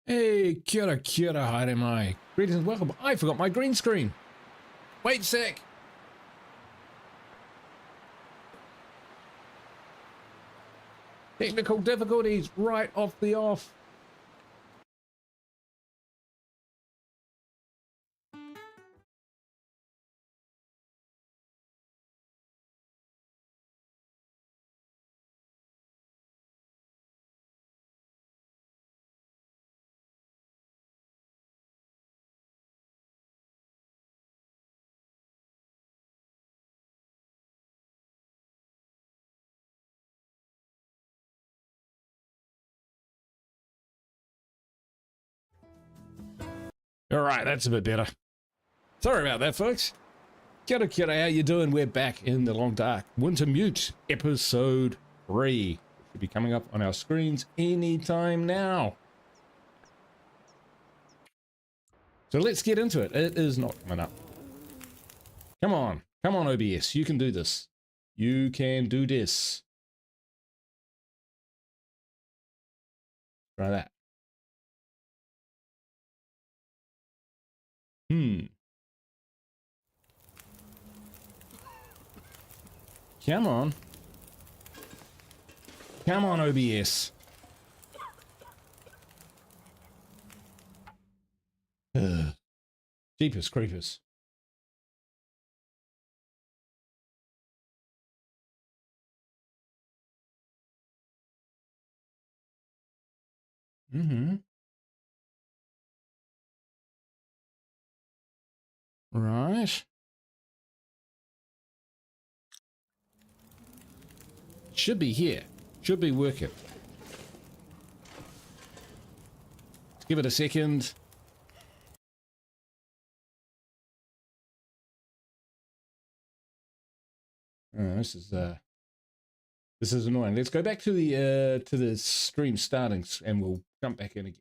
Hey, kia ora, haere mai. Greetings and welcome. I forgot my green screen. Wait a sec. Technical difficulties right off the off. All right, that's a bit better. Sorry about that, folks. Kia ora, how you doing? We're back in the Long Dark WINTERMUTE, episode 3. Should be coming up on our screens anytime now. So let's get into it. It is not coming up. Come on, OBS. You can do this. You can do this. Try that. Come on. Come on, OBS. Jeepers creepers. Right. Should be here. Should be working. Let's give it a second. Oh, this is annoying. Let's go back to the stream starting and we'll jump back in again.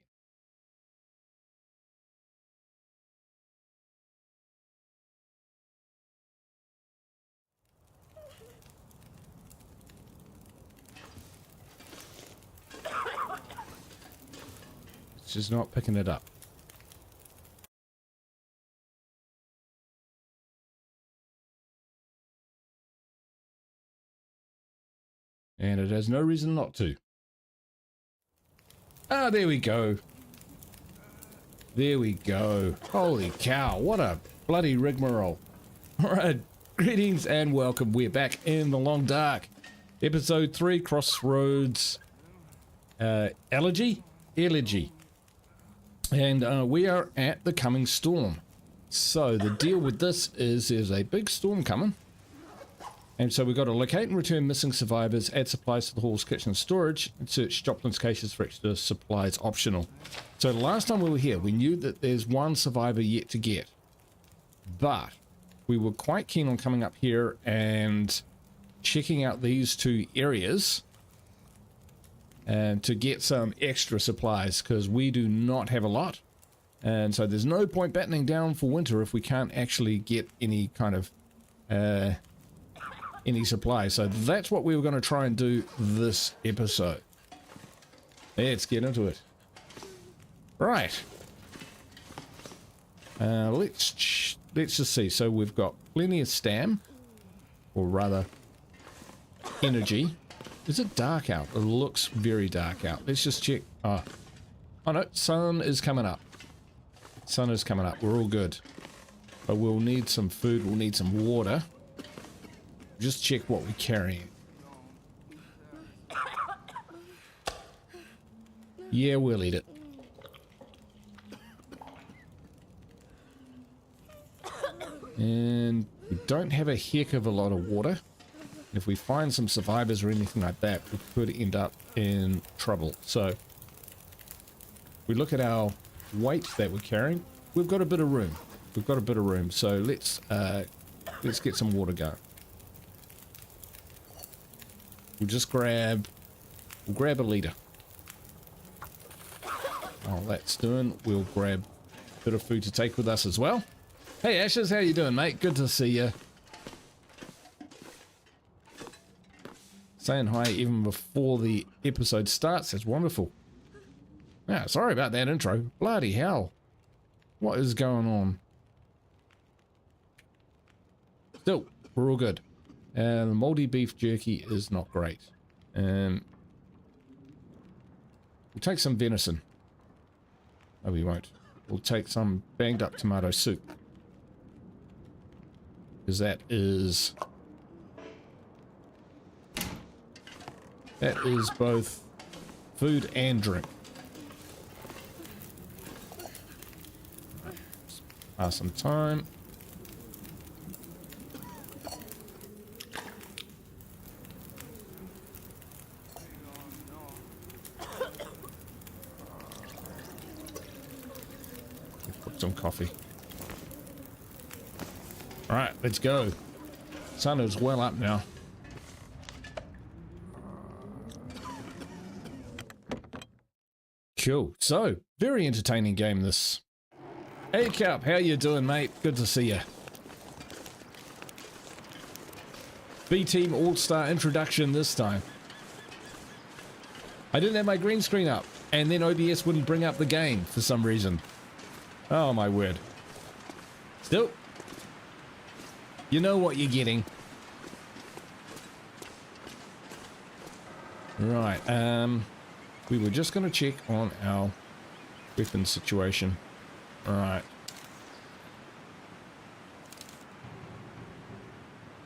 It's just not picking it up. And it has no reason not to. Ah, there we go. There we go. Holy cow, what a bloody rigmarole. Alright, greetings and welcome. We're back in the Long Dark. Episode 3, Crossroads Elegy. And we are at the coming storm. So the deal with this is there's a big storm coming. And so we've got to locate and return missing survivors, add supplies to the hall's kitchen and storage, and search Joplin's cases for extra supplies optional. So the last time we were here, we knew that there's one survivor yet to get. But we were quite keen on coming up here and checking out these two areas and to get some extra supplies, because we do not have a lot. And so there's no point battening down for winter if we can't actually get any kind of any supplies. So that's what we were going to try and do this episode. Let's get into it. Right. Let's just see. So we've got plenty of stam, or rather energy. Is it dark out? It looks very dark out. Let's just check. Oh no, sun is coming up. Sun is coming up. We're all good. But we'll need some food. We'll need some water. Just check what we're carrying. Yeah, we'll eat it. And we don't have a heck of a lot of water. If we find some survivors or anything like that, we could end up in trouble. So we look at our weight that we're carrying. We've got a bit of room. We've got a bit of room. So let's get some water going. We'll grab a liter. While that's doing, we'll grab a bit of food to take with us as well. Hey Ashes, how you doing, mate? Good to see you. Saying hi even before the episode starts, that's wonderful. Yeah, sorry about that intro. Bloody hell. What is going on? Still, we're all good. The moldy beef jerky is not great. We'll take some venison. Oh, we won't. We'll take some banged up tomato soup. Because that is both food and drink. Pass some time. Put some coffee. All right, let's go. Sun is well up now. Cool. So, very entertaining game this. Hey Cap, how you doing, mate? Good to see you. B-Team All-Star introduction this time. I didn't have my green screen up, and then OBS wouldn't bring up the game for some reason. Oh my word. Still, you know what you're getting. Right, we were just going to check on our weapon situation. Alright.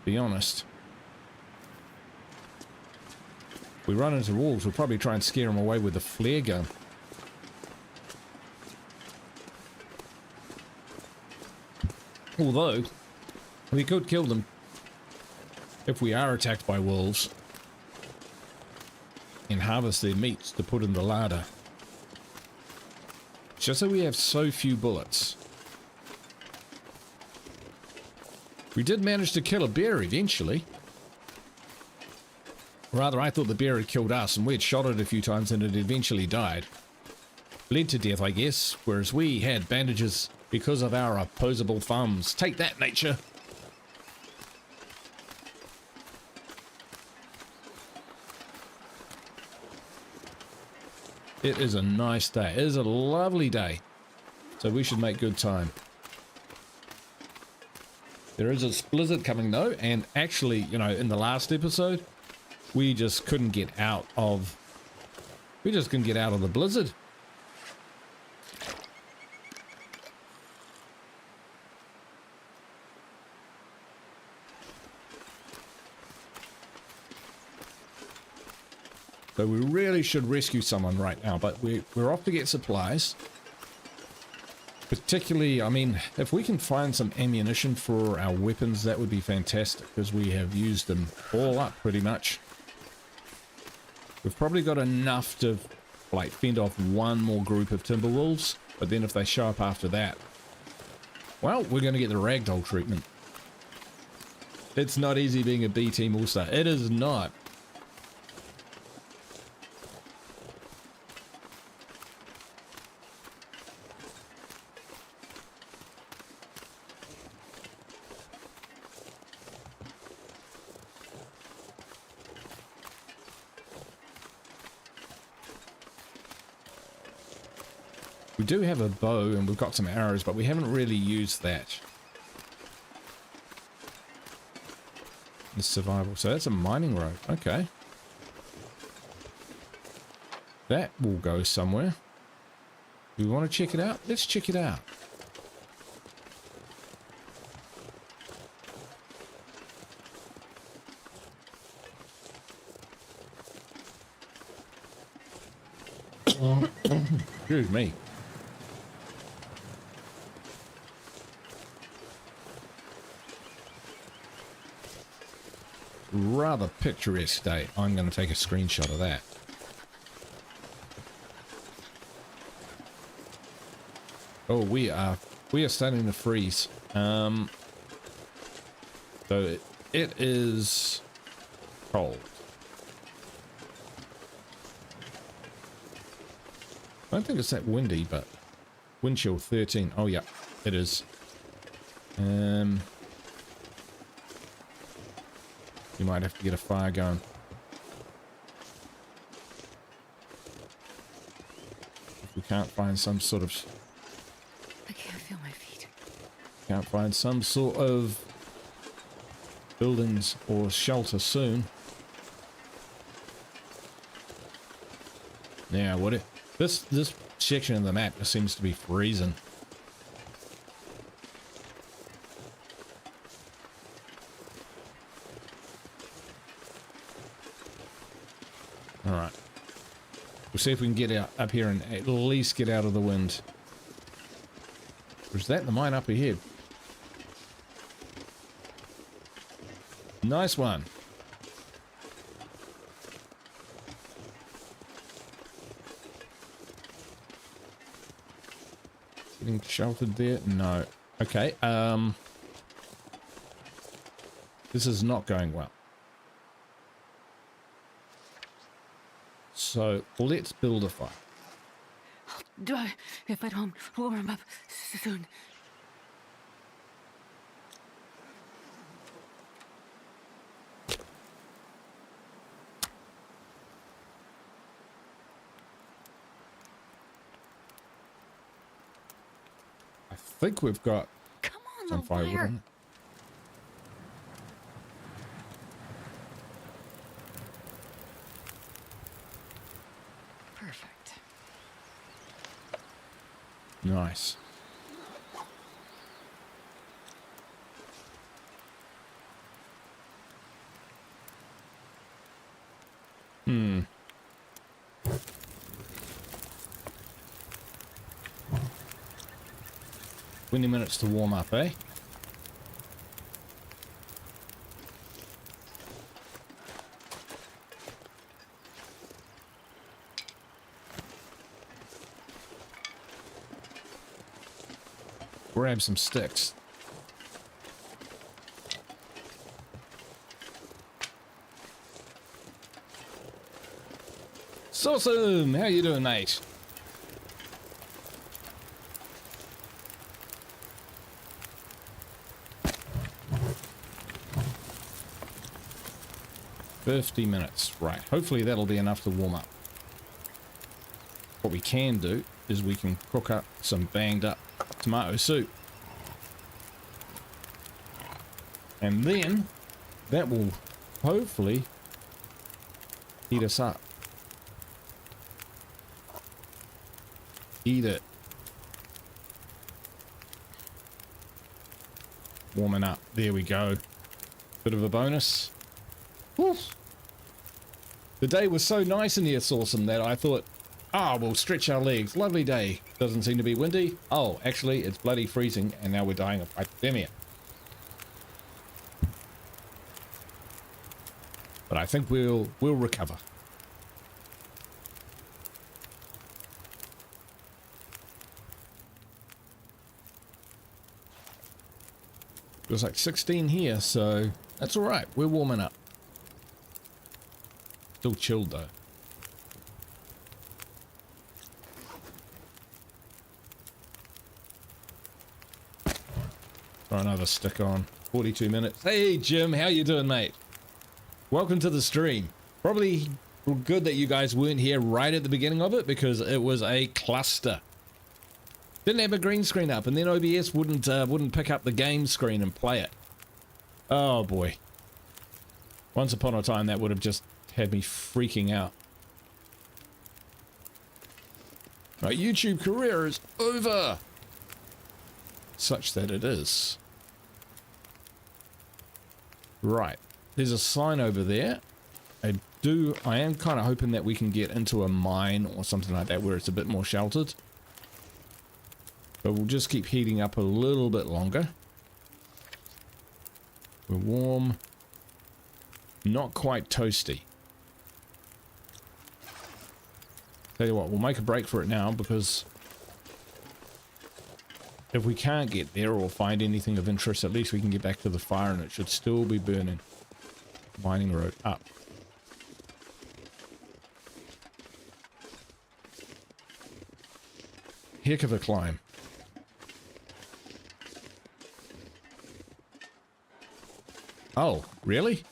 Be honest. If we run into wolves, we'll probably try and scare them away with a flare gun. Although, we could kill them if we are attacked by wolves and harvest their meats to put in the larder. Just that we have so few bullets. We did manage to kill a bear eventually. Rather, I thought the bear had killed us and we had shot it a few times and it eventually died. Bled to death, I guess, whereas we had bandages because of our opposable thumbs. Take that, nature! It is a nice day. It is a lovely day. So we should make good time. There is a blizzard coming though, and actually, you know, in the last episode, we just couldn't get out of... We just couldn't get out of the blizzard. So we really should rescue someone right now, but we're off to get supplies. Particularly, I mean, if we can find some ammunition for our weapons, that would be fantastic, because we have used them all up pretty much. We've probably got enough to, like, fend off one more group of timber wolves, but then if they show up after that, well, we're going to get the ragdoll treatment. It's not easy being a B-Team All-Star. It is not. We do have a bow and we've got some arrows, but we haven't really used that. The survival. So that's a mining road. Okay. That will go somewhere. Do we want to check it out? Let's check it out. Excuse me. Rather picturesque day. I'm going to take a screenshot of that. Oh, we are starting to freeze. So it is cold. I don't think it's that windy, but wind chill 13. Oh yeah, it is. You might have to get a fire going. If We can't find some sort of... I can't feel my feet. Can't find some sort of buildings or shelter soon. Yeah, what it... This section of the map just seems to be freezing. Alright. We'll see if we can get out up here and at least get out of the wind. Or is that the mine up ahead? Nice one. Getting sheltered there? No. Okay, this is not going well. So, let's build a fire. I'll die if I don't warm up soon. I think we've got Come on, some the firewood wire. on it. Perfect. Nice. Hmm. 20 minutes to warm up, eh? Grab some sticks. Awesome! How you doing, mate? $50, right. Hopefully that'll be enough to warm up. What we can do is we can cook up some banged up tomato soup. And then that will hopefully heat us up. Eat it. Warming up. There we go. Bit of a bonus. Woo. The day was so nice in here, Sawsome, that I thought, we'll stretch our legs. Lovely day. Doesn't seem to be windy. Oh, actually, it's bloody freezing, and now we're dying of hypothermia. But I think we'll recover. It was like 16 here, so that's all right. We're warming up. Still chilled though. Throw another stick on. 42 minutes. Hey Jim, how you doing, mate? Welcome to the stream. Probably good that you guys weren't here right at the beginning of it because it was a cluster. Didn't have a green screen up, and then OBS wouldn't pick up the game screen and play it. Oh boy. Once upon a time, that would have just had me freaking out. My YouTube career is over. Such that it is. Right. There's a sign over there. I am kind of hoping that we can get into a mine or something like that where it's a bit more sheltered. But we'll just keep heating up a little bit longer. We're warm. Not quite toasty. Tell you what, we'll make a break for it now because if we can't get there or find anything of interest, at least we can get back to the fire and it should still be burning. Mining road up. Heck of a climb. Oh, really?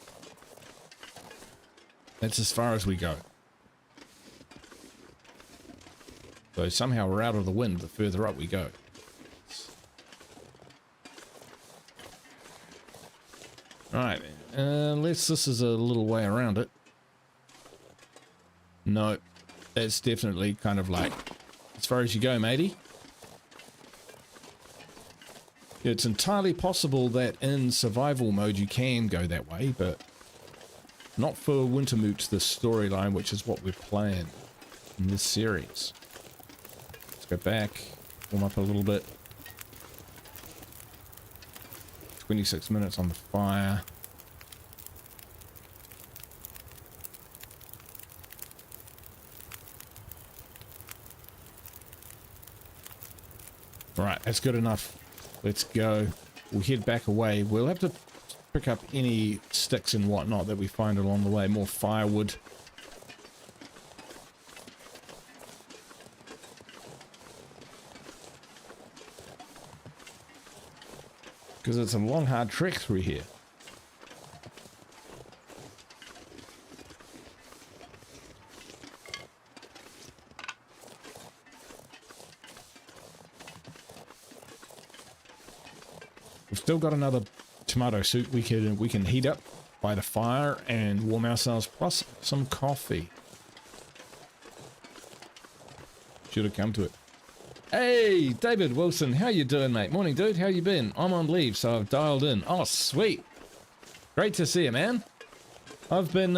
That's as far as we go. So somehow we're out of the wind the further up we go. Alright, unless this is a little way around it. No, that's definitely kind of like as far as you go, matey. It's entirely possible that in survival mode you can go that way, but not for Wintermute, the storyline, which is what we're playing in this series. Let's go back, warm up a little bit. 26 minutes on the fire. Right, that's good enough. Let's go. We'll head back away. We'll have to pick up any sticks and whatnot that we find along the way. More firewood. Because it's a long, hard trek through here. We've still got another tomato soup we can heat up by the fire and warm ourselves, plus some coffee. Should have come to it. Hey, David Wilson, how you doing, mate? Morning, dude. How you been? I'm on leave, so I've dialed in. Oh, sweet. Great to see you, man. I've been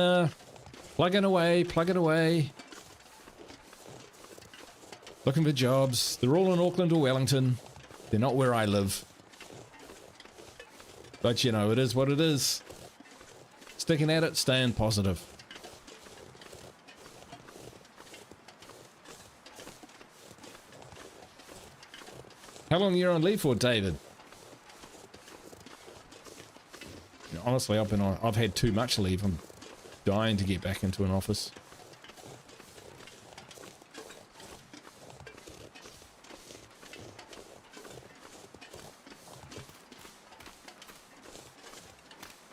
plugging away. Looking for jobs. They're all in Auckland or Wellington. They're not where I live. But, you know, it is what it is. Sticking at it, staying positive. How long are you on leave for, David? You know, honestly, I've had too much leave. I'm dying to get back into an office.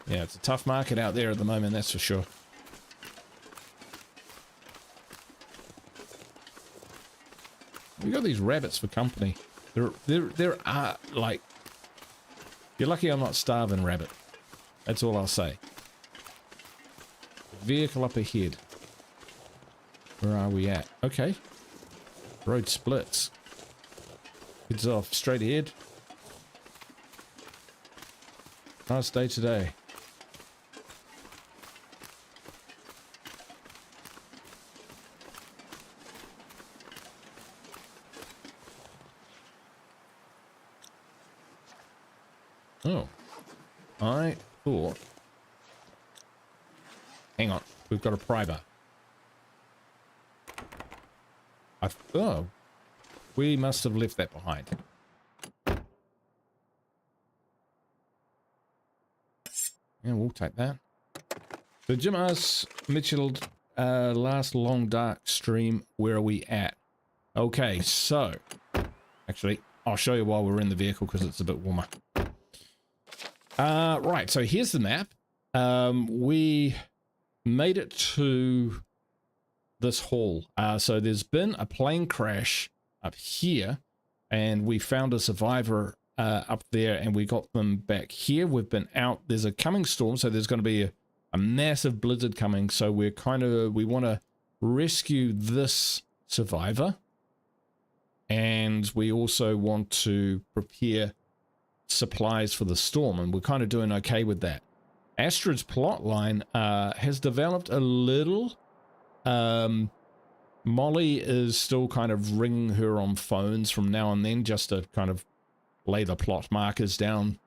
Yeah, it's a tough market out there at the moment, that's for sure. We got these rabbits for company. There are, like, you're lucky I'm not starving, rabbit. That's all I'll say. Vehicle up ahead. Where are we at? Okay. Road splits. Heads off straight ahead. Nice day today. Oh, I thought... Hang on, we've got a primer. Oh, we must have left that behind. Yeah, we'll take that. So Jim asks Mitchell, last Long Dark stream, where are we at? Okay, so... Actually, I'll show you while we're in the vehicle because it's a bit warmer. Right, so here's the map. We made it to this hall. So there's been a plane crash up here, and we found a survivor up there, and we got them back here. We've been out. There's a coming storm, so there's going to be a massive blizzard coming. So we want to rescue this survivor, and we also want to prepare supplies for the storm, and we're kind of doing okay with that. Astrid's plotline has developed a little. Molly is still kind of ringing her on phones from now and then just to kind of lay the plot markers down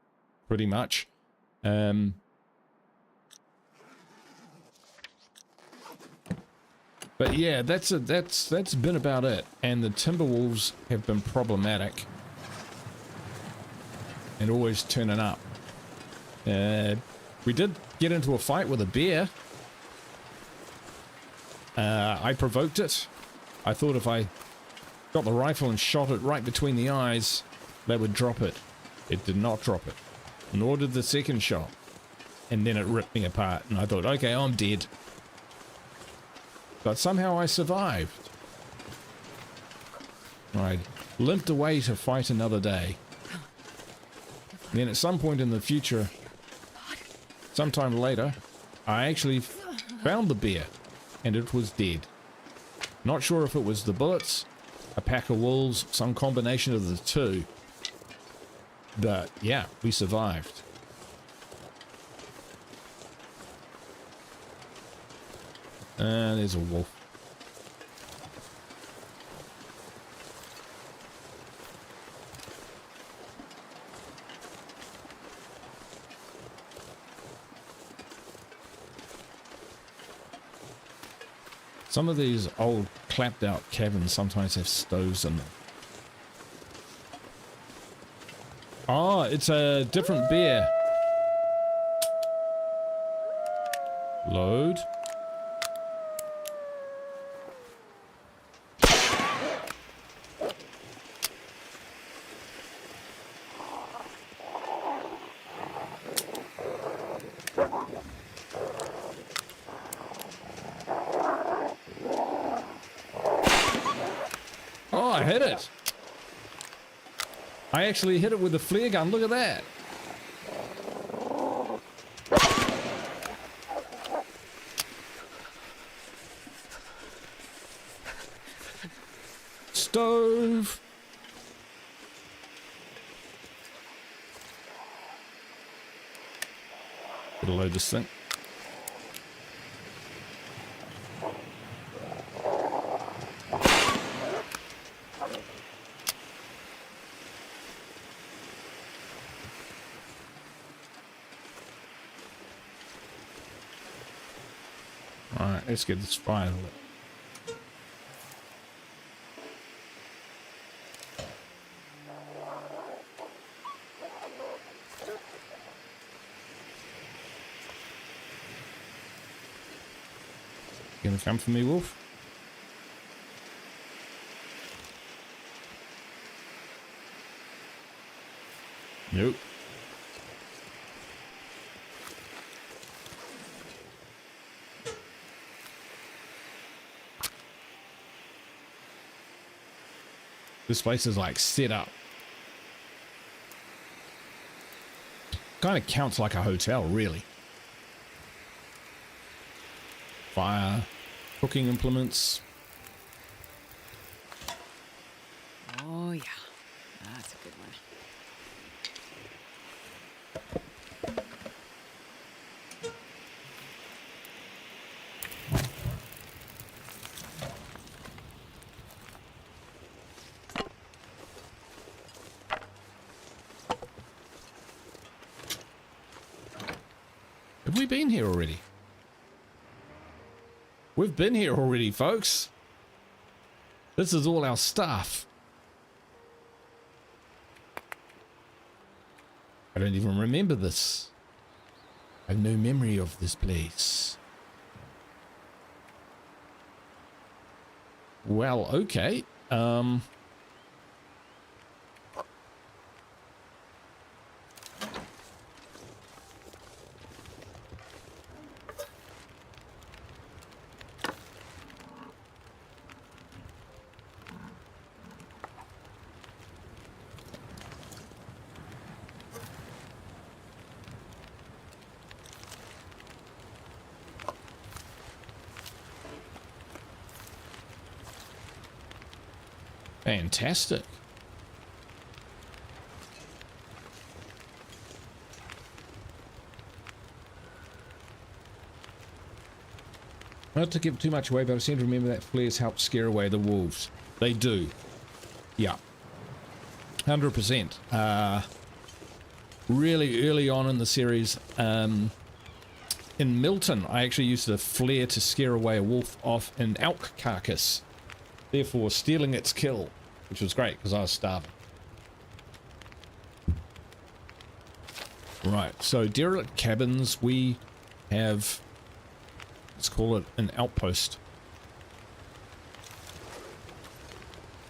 pretty much. But yeah, that's been about it. And the Timberwolves have been problematic and always turning up. We did get into a fight with a bear. I provoked it. I thought if I got the rifle and shot it right between the eyes, that would drop it. It did not drop it. Nor did the second shot. And then it ripped me apart. And I thought, okay, I'm dead. But somehow I survived. I limped away to fight another day. Then at some point in the future, sometime later, I actually found the bear, and it was dead. Not sure if it was the bullets, a pack of wolves, some combination of the two. But yeah, we survived. And there's a wolf. Some of these old clapped out cabins sometimes have stoves in them. Oh, it's a different bear. Load. Oh, I hit it. I actually hit it with the flare gun. Look at that. Stove. Gotta load this thing. Alright, let's get this fire lit. You gonna come for me, wolf? Nope. This place is like set up. Kind of counts like a hotel, really. Fire, cooking implements. Oh, yeah. That's a good one. Have we been here already? We've been here already, folks. This is all our stuff. I don't even remember this. I have no memory of this place. Well, okay. Fantastic. Not to give too much away, but I seem to remember that flares help scare away the wolves. They do. Yeah. 100%. Really early on in the series, in Milton, I actually used a flare to scare away a wolf off an elk carcass, therefore stealing its kill, which was great because I was starving. Right, so derelict cabins, we have, let's call it an outpost.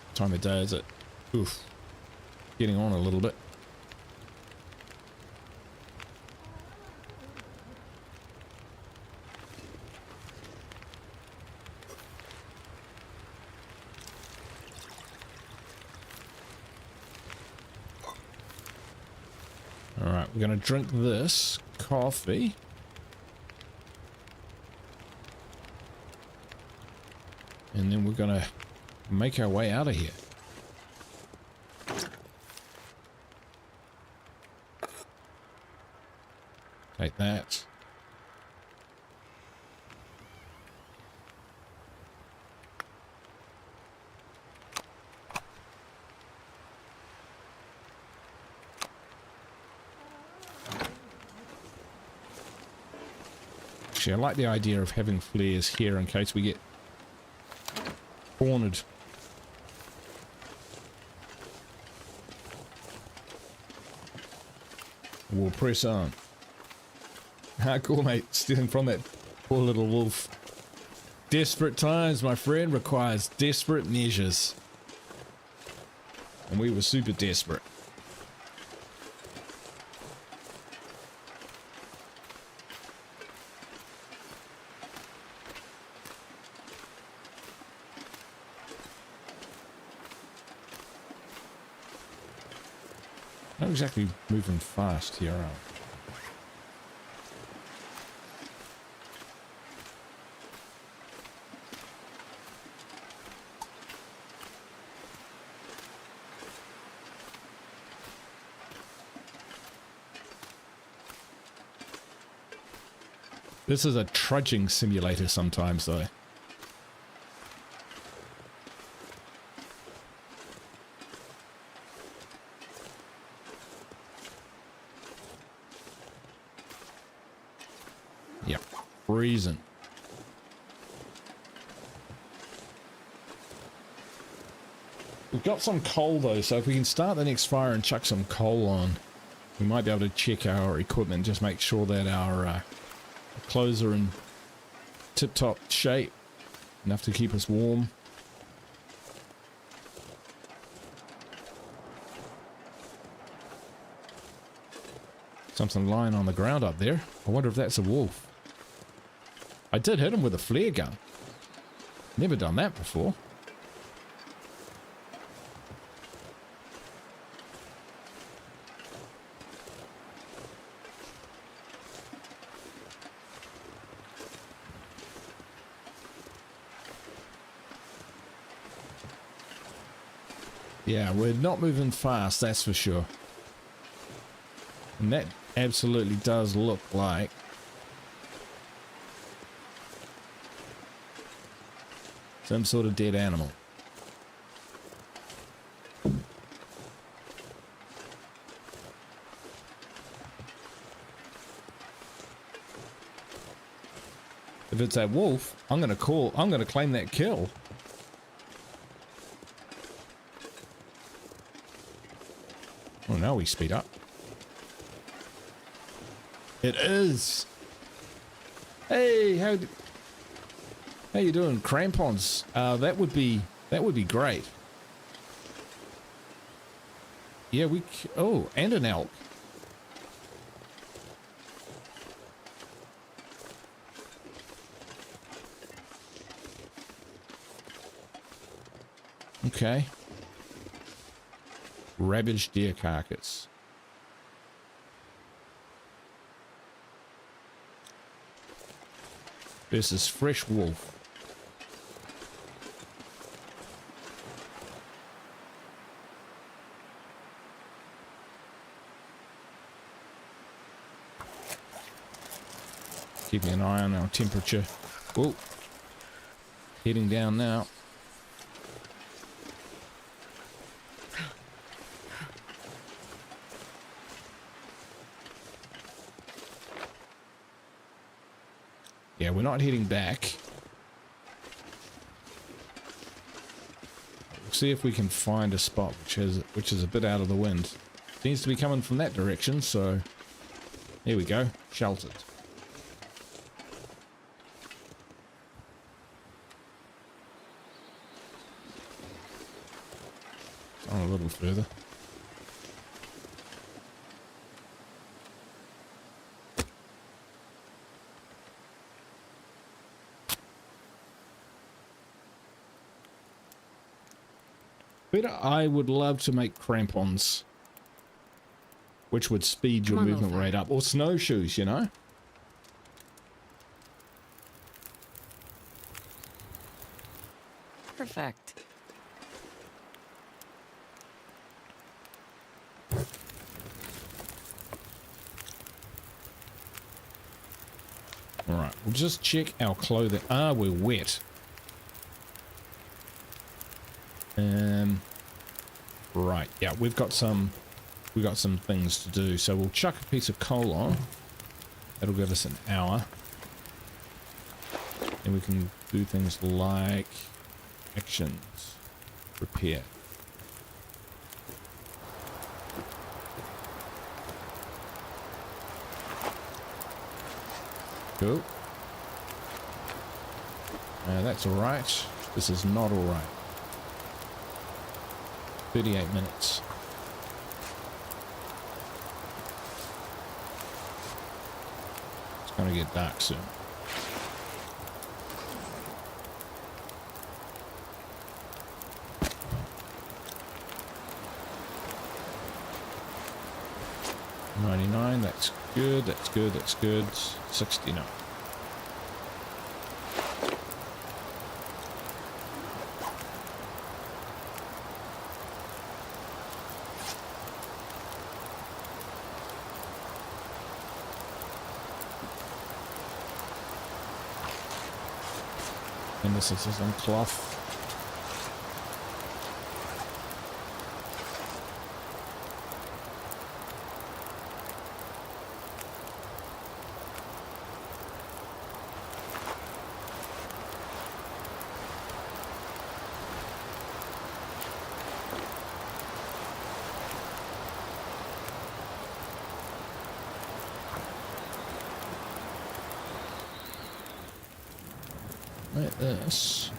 What time of day is it? Oof. Getting on a little bit. We're going to drink this coffee. And then we're going to make our way out of here. Take that. Actually, I like the idea of having flares here in case we get cornered. We'll press on. Cool, mate. Stealing from that poor little wolf. Desperate times, my friend, requires desperate measures. And we were super desperate. Not exactly moving fast here, are we? This is a trudging simulator sometimes, though. Yep, freezing. We've got some coal, though, so if we can start the next fire and chuck some coal on, we might be able to check our equipment, just make sure that our clothes are in tip-top shape, enough to keep us warm. Something lying on the ground up there. I wonder if that's a wolf. I did hit him with a flare gun. Never done that before. Yeah, we're not moving fast, that's for sure. And that absolutely does look like some sort of dead animal. If it's that wolf, I'm gonna claim that kill. Oh, now we speed up. It is. Hey, how you doing, crampons? That would be great. Yeah, oh, and an elk. Okay. Ravaged deer carcass. Versus fresh wolf. Keeping an eye on our temperature. Whoa. Heading down now. Yeah, we're not heading back. We'll see if we can find a spot which is a bit out of the wind. Seems to be coming from that direction, so there we go, sheltered. On a little further. But I would love to make crampons. which would speed your Come on, movement little rate up. Or snowshoes, you know? Perfect. Alright, we'll just check our clothing. Ah, we're wet. Right, yeah, we've got some things to do. So we'll chuck a piece of coal on. That'll give us an hour. And we can do things like actions, repair. Cool. That's alright. This is not alright. 38 minutes. It's gonna get dark soon. $99, that's good, that's good, that's good. 69. And this is some cloth. Like this.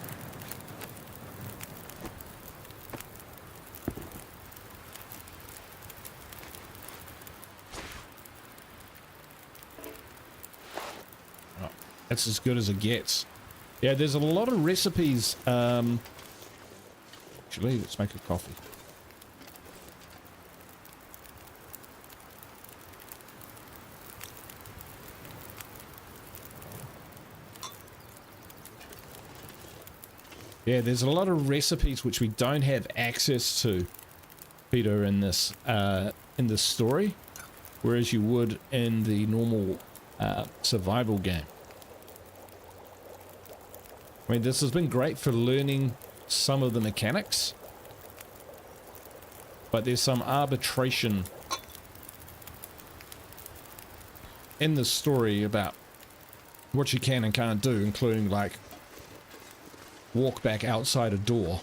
Oh, that's as good as it gets. Yeah, there's a lot of recipes. Actually, let's make a coffee. Yeah, there's a lot of recipes which we don't have access to, Peter, in this story, whereas you would in the normal survival game. I mean, this has been great for learning some of the mechanics, but there's some arbitration in the story about what you can and can't do, including like walk back outside a door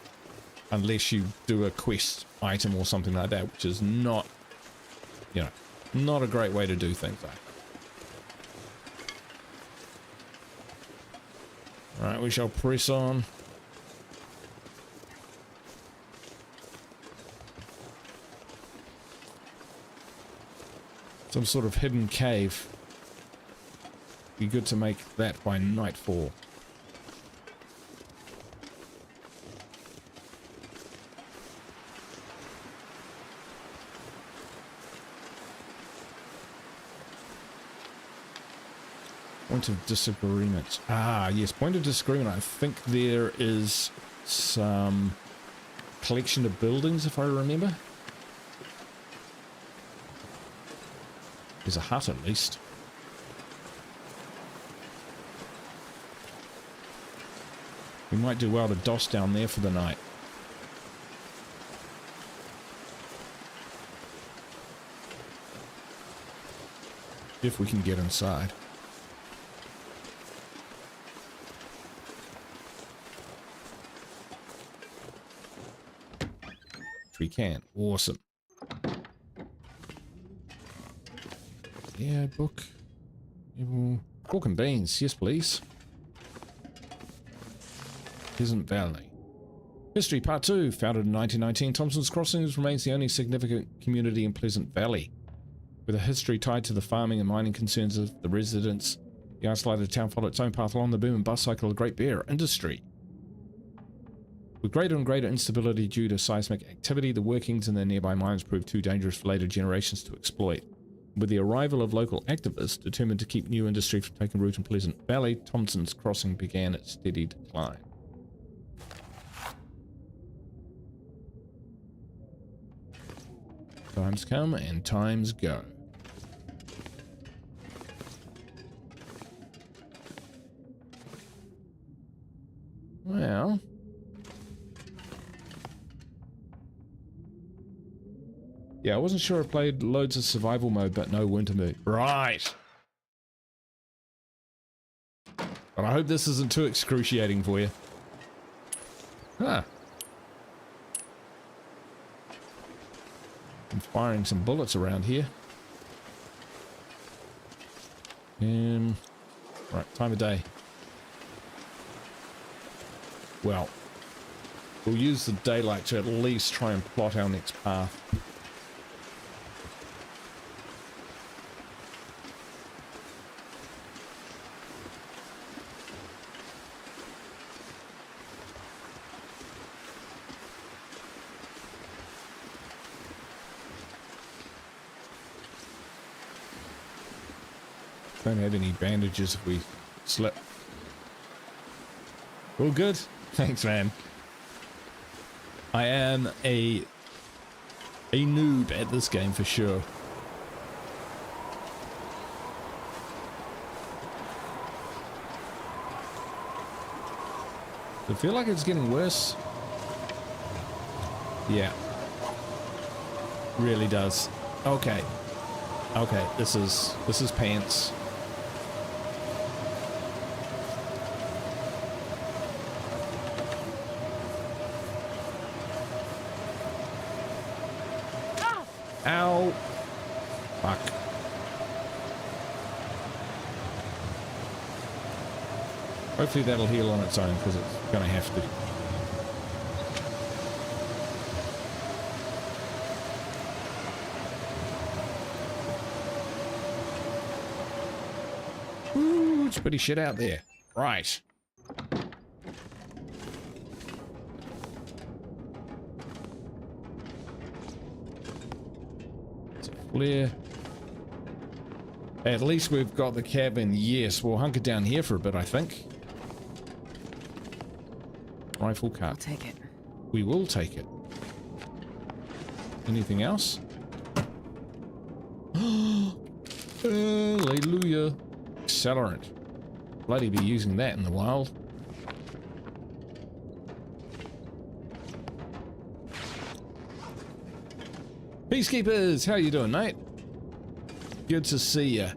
unless you do a quest item or something like that, which is not, you know, not a great way to do things like. Alright, we shall press on. Some sort of hidden cave. Be good to make that by nightfall. Point of disagreement. Ah, yes, point of disagreement. I think there is some collection of buildings, if I remember. There's a hut, at least. We might do well to doss down there for the night. If we can get inside. We can. Awesome. Yeah, book. Pork and beans. Yes, please. Pleasant Valley. History Part 2. Founded in 1919, Thompson's Crossings remains the only significant community in Pleasant Valley. With a history tied to the farming and mining concerns of the residents, the isolated town followed its own path along the boom and bust cycle of the Great Bear industry. With greater and greater instability due to seismic activity, the workings in the nearby mines proved too dangerous for later generations to exploit. With the arrival of local activists determined to keep new industry from taking root in Pleasant Valley, Thompson's Crossing began its steady decline. Times come and times go. Well, yeah, I wasn't sure I played loads of survival mode, but no Wintermute. Right. But I hope this isn't too excruciating for you. Huh. I'm firing some bullets around here. Right, time of day. Well, we'll use the daylight to at least try and plot our next path. Don't have any bandages if we slip. All good? Thanks, man. I am a noob at this game for sure. I feel like it's getting worse. Yeah. Really does. Okay. Okay, this is pants. Ow! Fuck. Hopefully that'll heal on its own, because it's gonna have to. Ooh, it's pretty shit out there. Right. Flare. At least we've got the cabin. Yes, we'll hunker down here for a bit, I think. Rifle cut. I'll take it. We will take it. Anything else? Hallelujah. Accelerant. Bloody be using that in the wild. Peacekeepers, how you doing, mate? Good to see ya.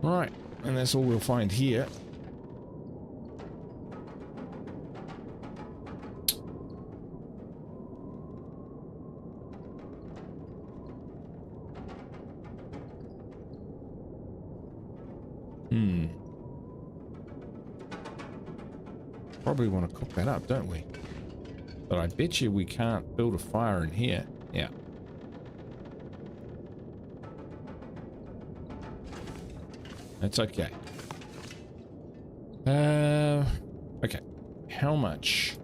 Right, and that's all we'll find here. Probably want to cook that up, don't we? But I bet you we can't build a fire in here. Yeah. That's okay. Okay. How much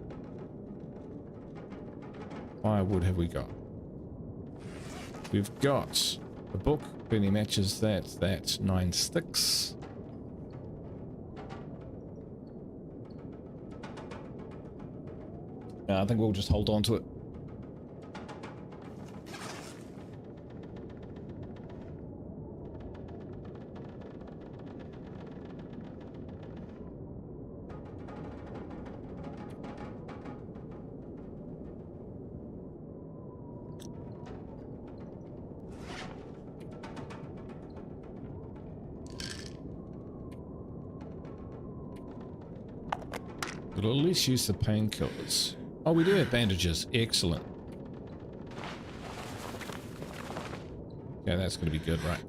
firewood have we got? We've got a book. Barely matches that. That's 9 sticks. I think we'll just hold on to it. But at least use the painkillers. Oh, we do have bandages. Excellent. Yeah, that's going to be good, right?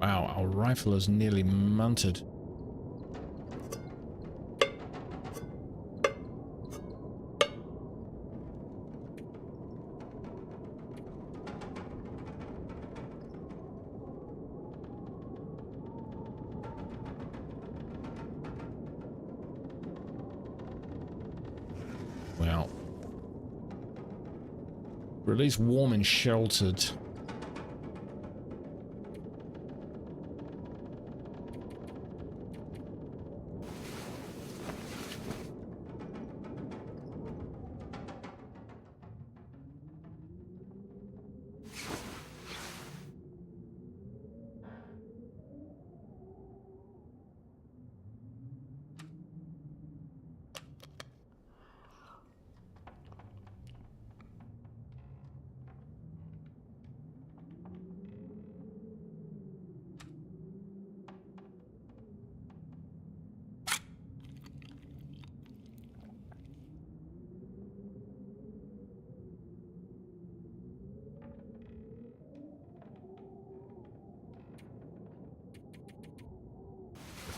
Wow, our rifle is nearly munted. We're at least warm and sheltered.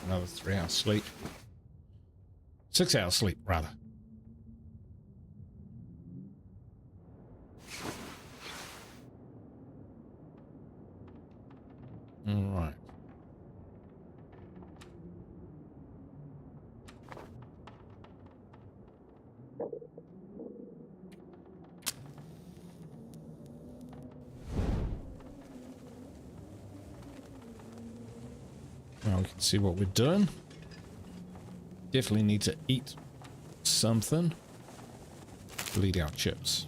Another 3 hours sleep. 6 hours sleep, rather. All right. Now we can see what we're doing. Definitely need to eat something. Bleed out chips.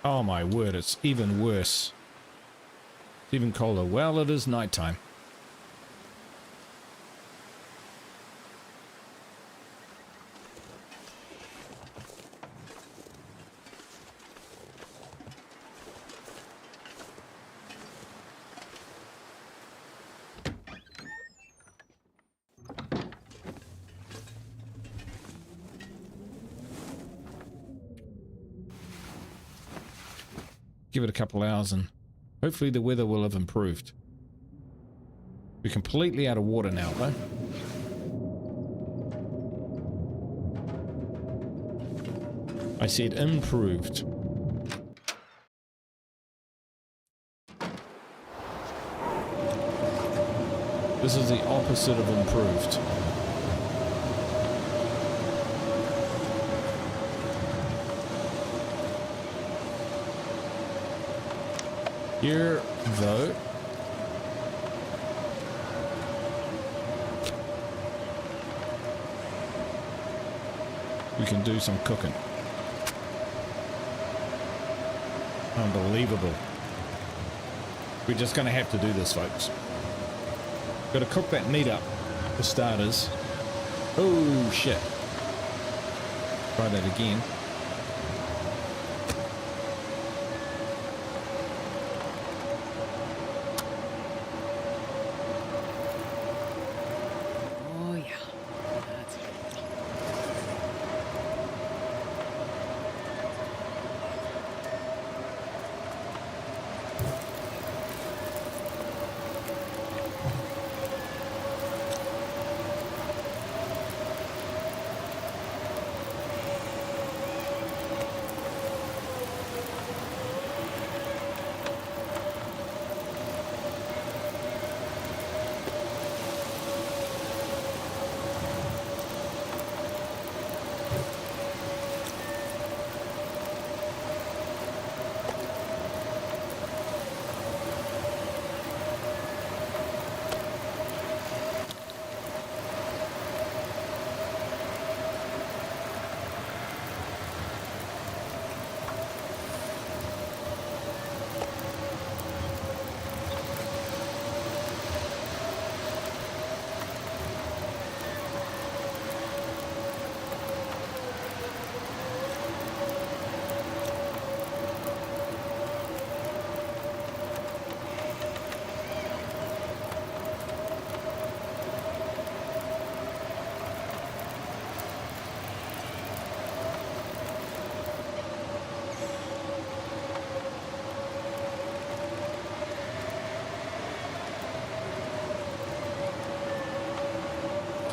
Oh my word, it's even worse. It's even colder. Well, it is nighttime. Give it a couple hours and hopefully the weather will have improved. We're completely out of water now, though. I said improved. This is the opposite of improved. Here, though, we can do some cooking. Unbelievable. We're just going to have to do this, folks. Got to cook that meat up, for starters. Oh, shit. Try that again.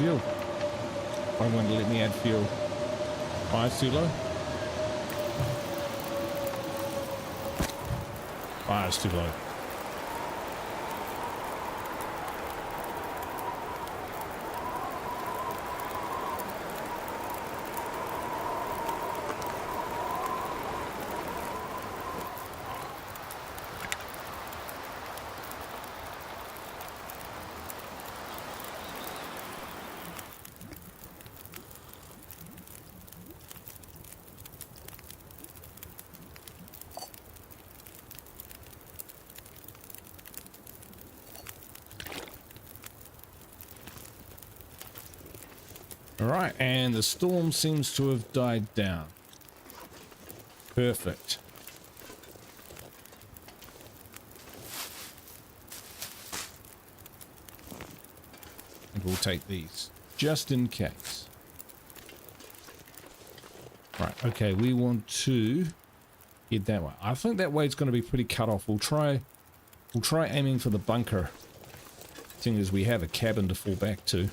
Fuel. Why won't it let me add fuel? Oh, it's too low. Ah, it's too low. Alright, and the storm seems to have died down. Perfect. And we'll take these, just in case. Right, okay, we want to head that way. I think that way's going to be pretty cut off. We'll try aiming for the bunker, seeing as we have a cabin to fall back to.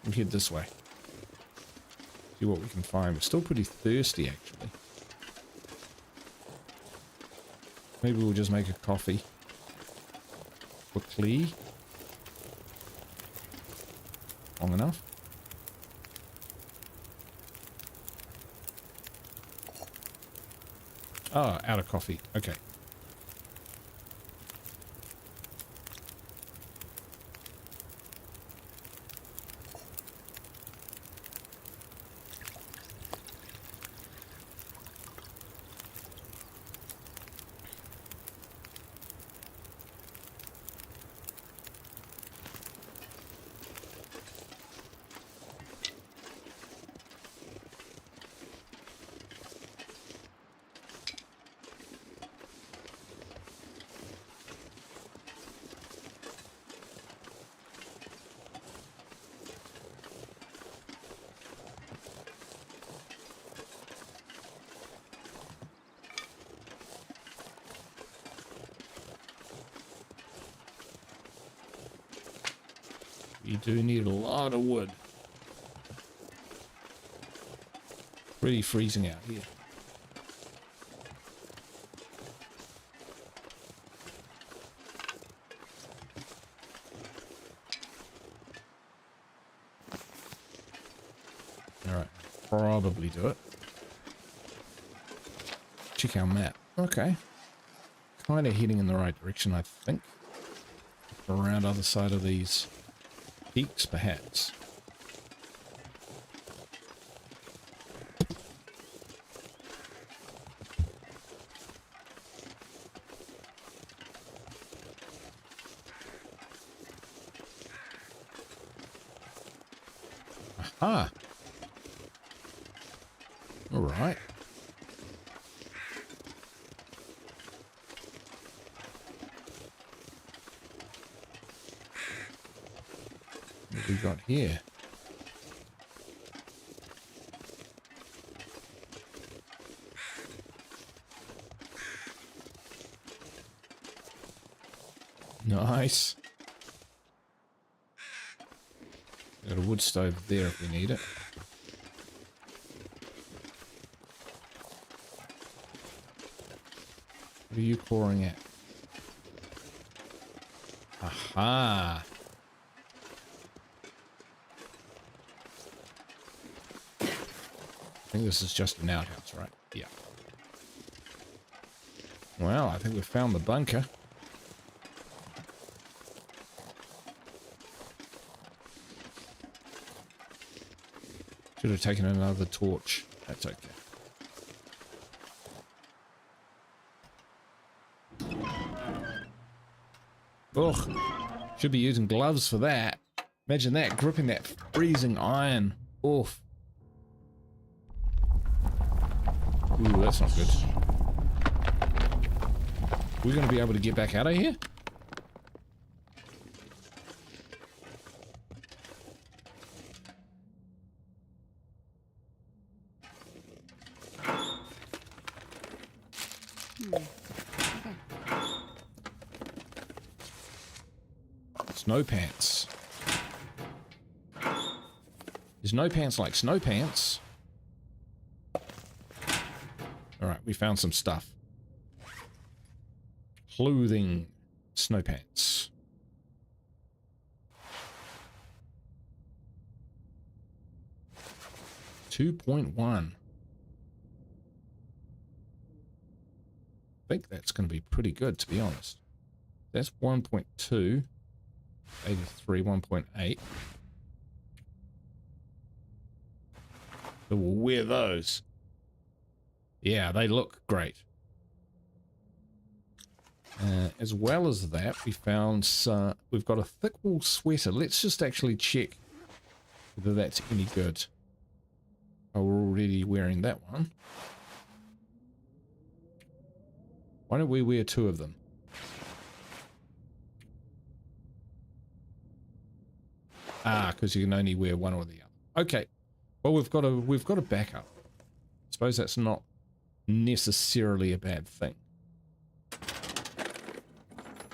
We'll head this way. See what we can find. We're still pretty thirsty, actually. Maybe we'll just make a coffee. Quickly. Long enough. Oh, out of coffee. Okay. You do need a lot of wood. Pretty freezing out here. Alright, probably do it. Check our map. Okay. Kind of heading in the right direction, I think. Around other side of these peaks, perhaps. Aha! All right. What have we got here? Nice. Got a wood stove there if we need it. What are you pouring at? Aha! I think this is just an outhouse, right? Yeah. Well, I think we've found the bunker. Should have taken another torch. That's okay. Ugh. Should be using gloves for that. Imagine that, gripping that freezing iron. Oof. Ooh, that's not good. We're going to be able to get back out of here? Snow pants. There's no pants like snow pants. Alright, we found some stuff. Clothing. Snow pants. $2.1. I think that's going to be pretty good, to be honest. That's 1.2. 83, 1.8. So we'll wear those. Yeah, they look great. As well as that, we found we've got a thick wool sweater. Let's just actually check whether that's any good. Oh, we're already wearing that one. Why don't we wear 2 of them? Ah, because you can only wear one or the other. Okay. Well, we've got a backup. I suppose that's not necessarily a bad thing.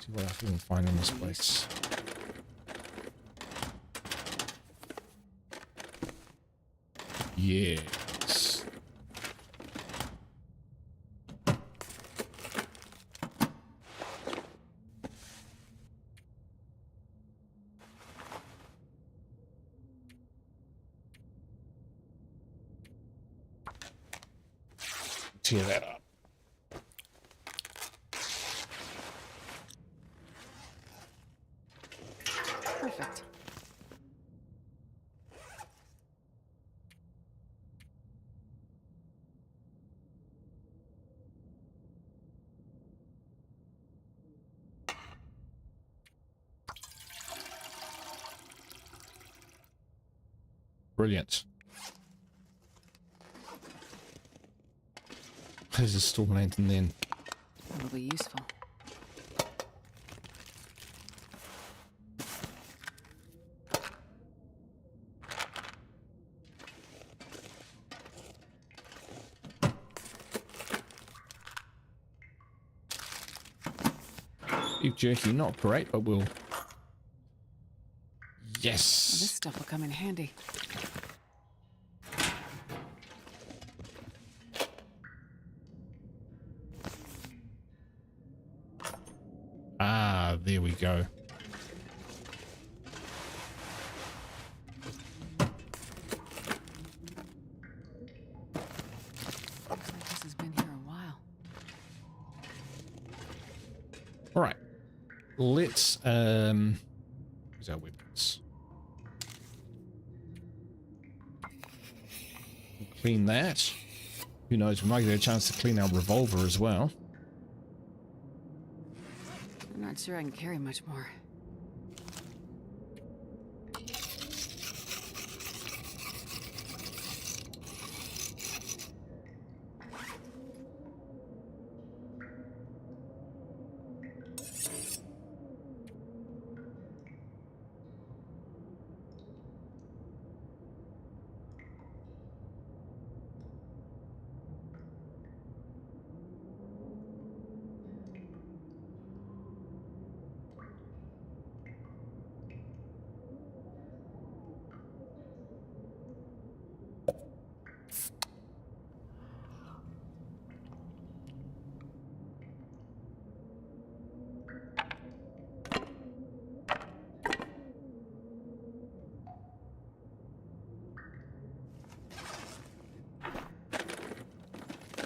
See what else we can find in this place. Yes. Tear that up. Perfect. Brilliant. There's a storm lantern then. That'll be useful. Beef jerky, not great, but we'll... Yes! Well, this stuff will come in handy. Ah, there we go. Looks like this has been here a while. All right. Let's use our weapons. Clean that. Who knows, we might get a chance to clean our revolver as well. I'm not sure I can carry much more.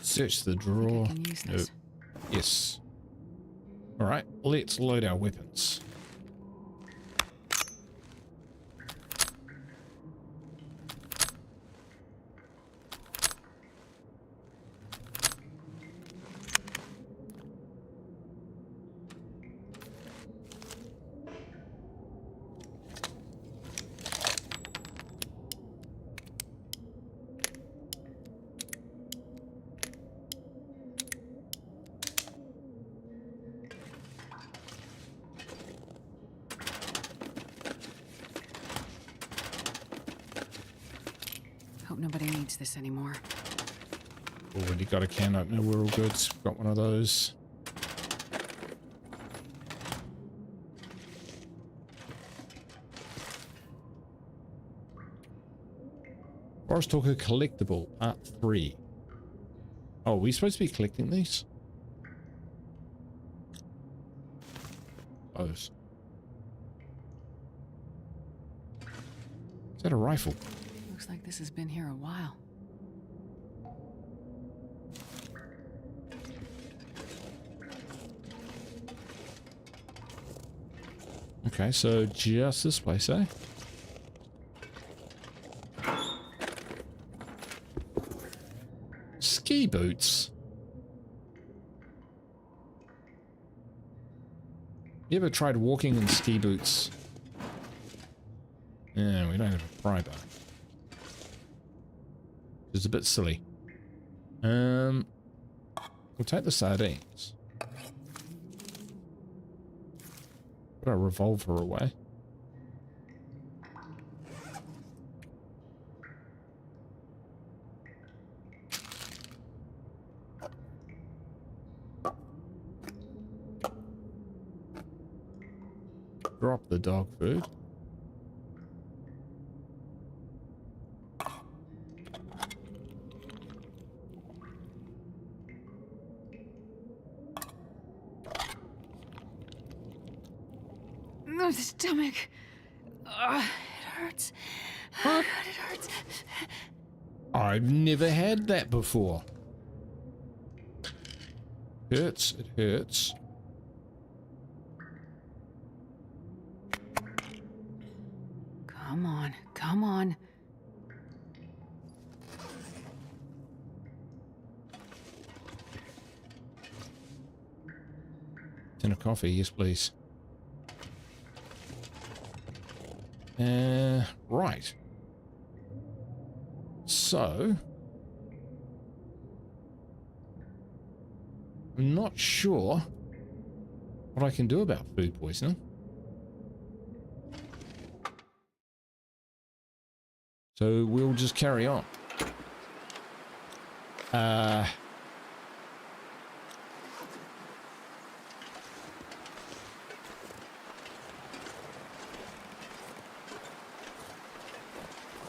Search the I drawer. can use this. Yes. All right, let's load our weapons. Hope nobody needs this anymore. Already got a can opener, we're all good. Got one of those. Forest Talker Collectible, Part 3. Oh, are we supposed to be collecting these? Those. Is that a rifle? Looks like this has been here a while. Okay, so just this place, eh? Ski boots. You ever tried walking in ski boots? Yeah, we don't have a pry bar. It's a bit silly. We'll take the sardines. Put our revolver away. Drop the dog food. No, the stomach. It hurts. God, it hurts. I've never had that before. Hurts, it hurts. Come on, come on. Tin of coffee, yes please. Right. So, I'm not sure what I can do about food poisoning. So we'll just carry on.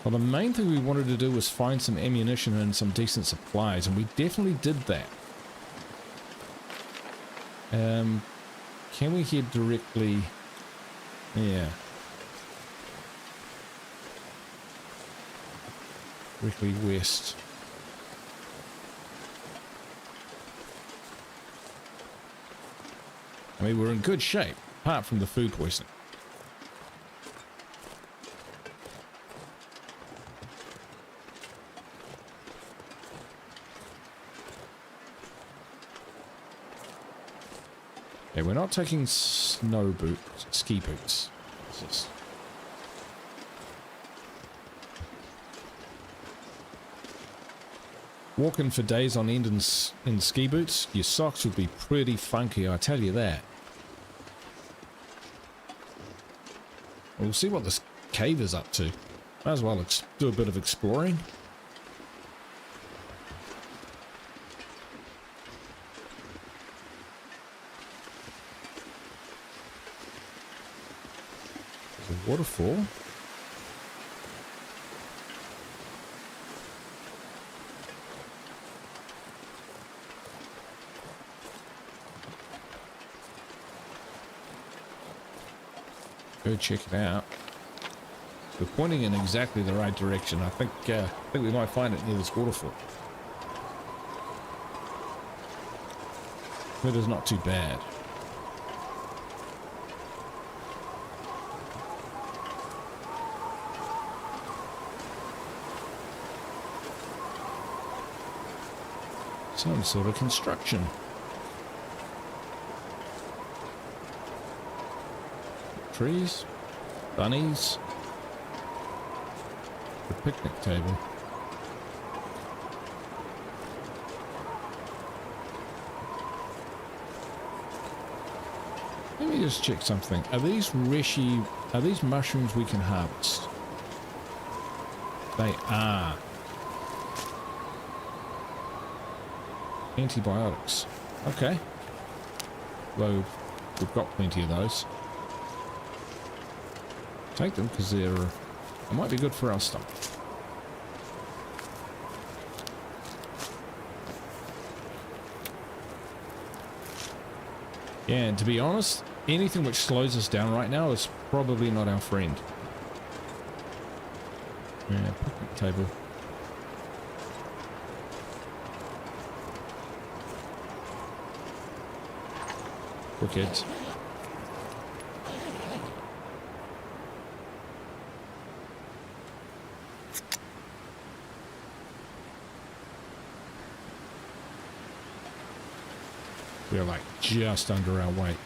Well, the main thing we wanted to do was find some ammunition and some decent supplies, and we definitely did that. Can we head directly? Yeah. Directly west. I mean, we're in good shape, apart from the food poisoning. Okay, we're not taking snow boots, ski boots. It's just... Walking for days on end in ski boots, your socks would be pretty funky, I tell you that. We'll see what this cave is up to. Might as well do a bit of exploring. There's a waterfall. Go check it out. We're pointing in exactly the right direction. I think we might find it near this waterfall. Weather's not too bad. Some sort of construction. Trees, bunnies, a picnic table. Let me just check something. Are these mushrooms we can harvest? They are. Antibiotics. Okay. Though we've got plenty of those. Take them because they might be good for our stomach. Yeah, and to be honest, anything which slows us down right now is probably not our friend. Yeah, picnic table. Poor kids. We're like just under our weight.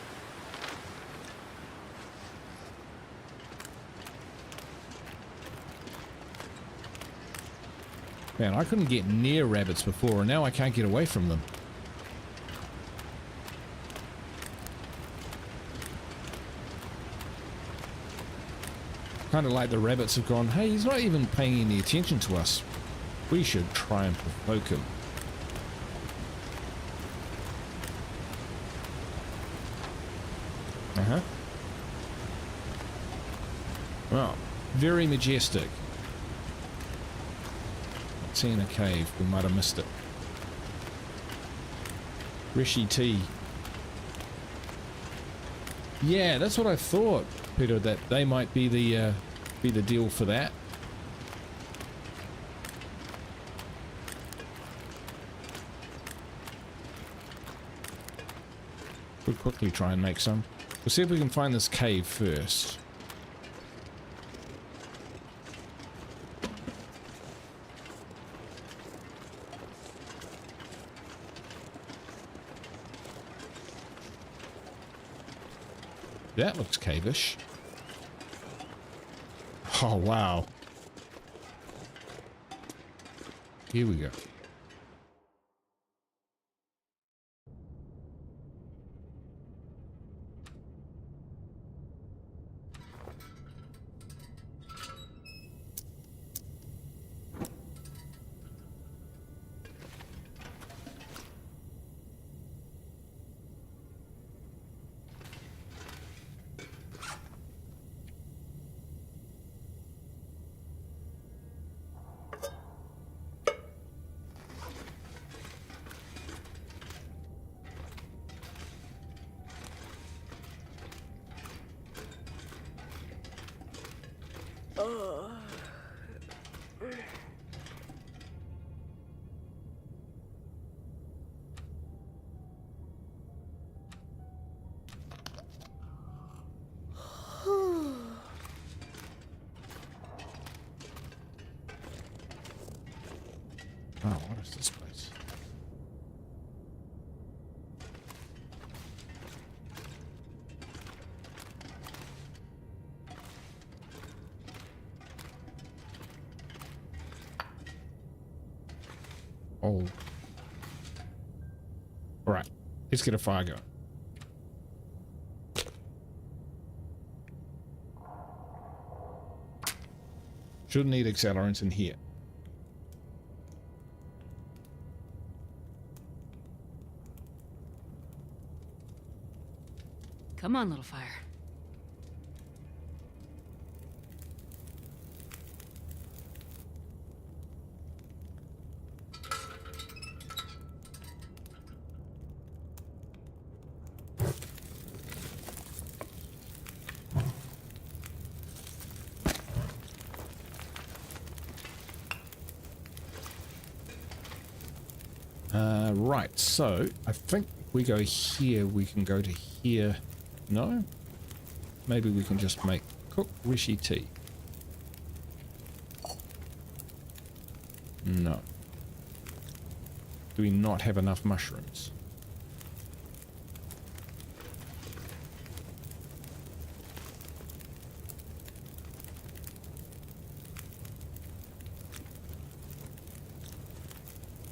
Man, I couldn't get near rabbits before, and now I can't get away from them. Kind of like the rabbits have gone, hey, he's not even paying any attention to us. We should try and provoke him. Uh-huh. Well, very majestic. Not seeing a cave. We might have missed it. Rishi T. Yeah, that's what I thought, Peter, that they might be the deal for that. We'll quickly try and make some. We'll see if we can find this cave first. That looks cavish. Oh, wow. Here we go. Oh, what is this place? Oh. Alright, let's get a fire going. Shouldn't need accelerants in here. Come on, little fire. Right, so I think if we go here, we can go to here. No? Maybe we can just make cook rishi tea. No. Do we not have enough mushrooms?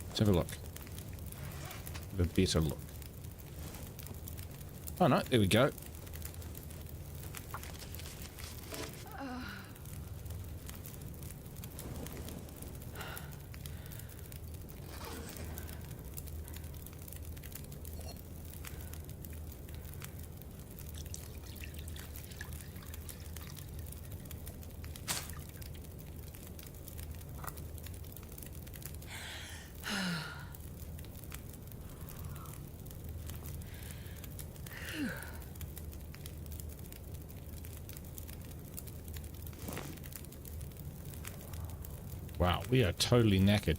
Let's have a look. Have a better look. Oh no, there we go. Wow, we are totally knackered.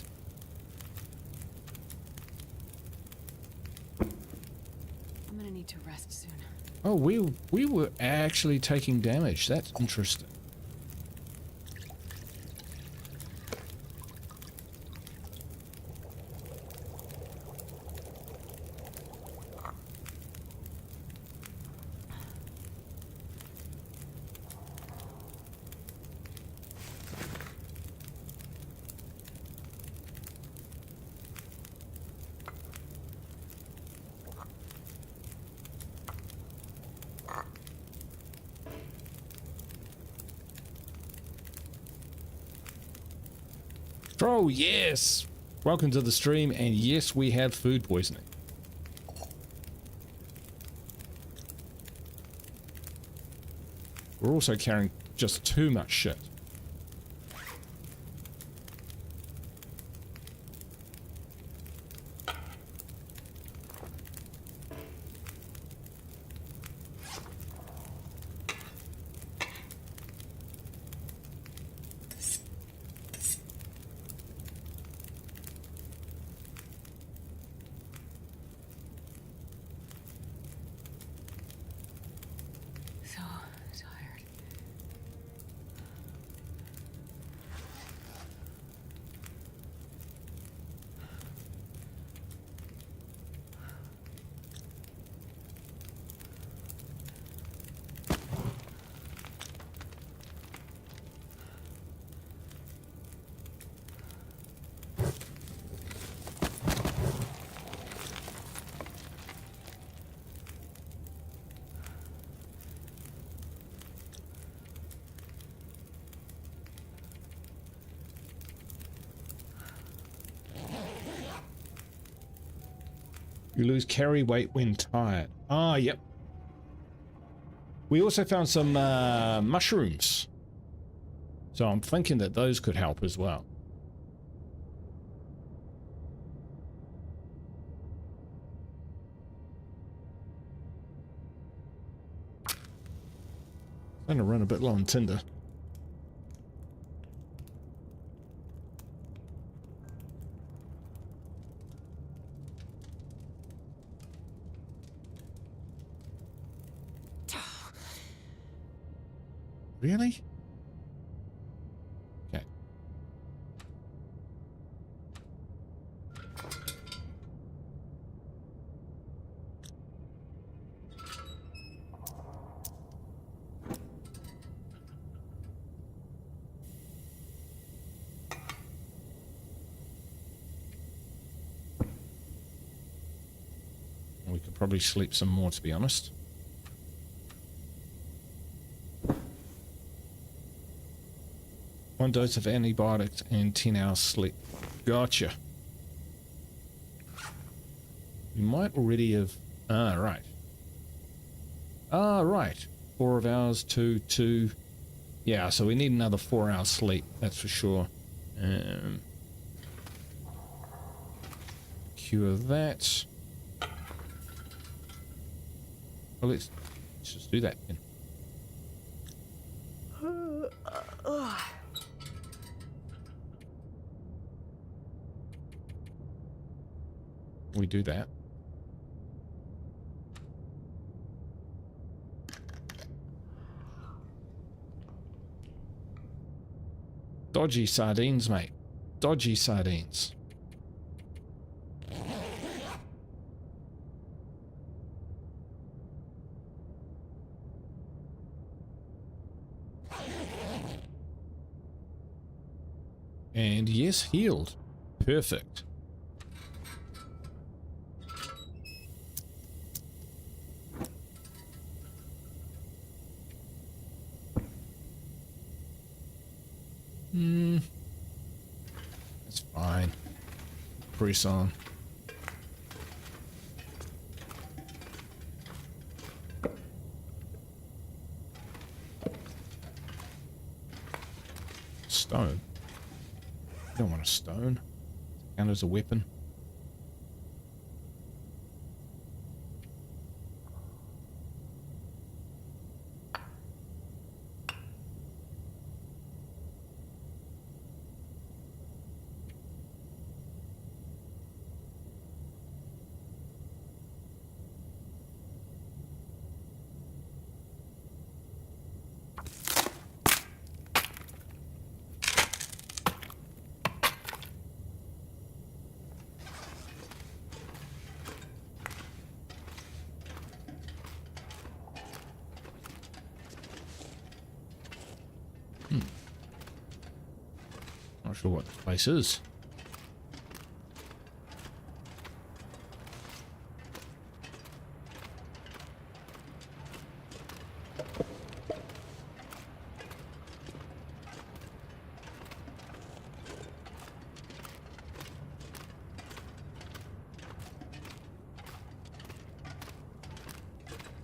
I'm gonna need to rest soon. Oh, we were actually taking damage. That's interesting. Oh, yes! Welcome to the stream, and yes, we have food poisoning. We're also carrying just too much shit. So tired. You lose carry weight when tired. Ah, yep. We also found some mushrooms. So I'm thinking that those could help as well. I'm going to run a bit low on tinder. Really? Okay. We could probably sleep some more, to be honest. One dose of antibiotics and 10 hours sleep. Gotcha. You might already have... Ah, right. Ah, right. 4 of ours, 2. Yeah, so we need another 4 hours sleep, that's for sure. Cure that. Well, let's just do that then. We do that. Dodgy sardines, mate. Dodgy sardines. And yes, healed. Perfect. That's fine. Press on. Stone. You don't want a stone. Count as a weapon. not sure what this place is.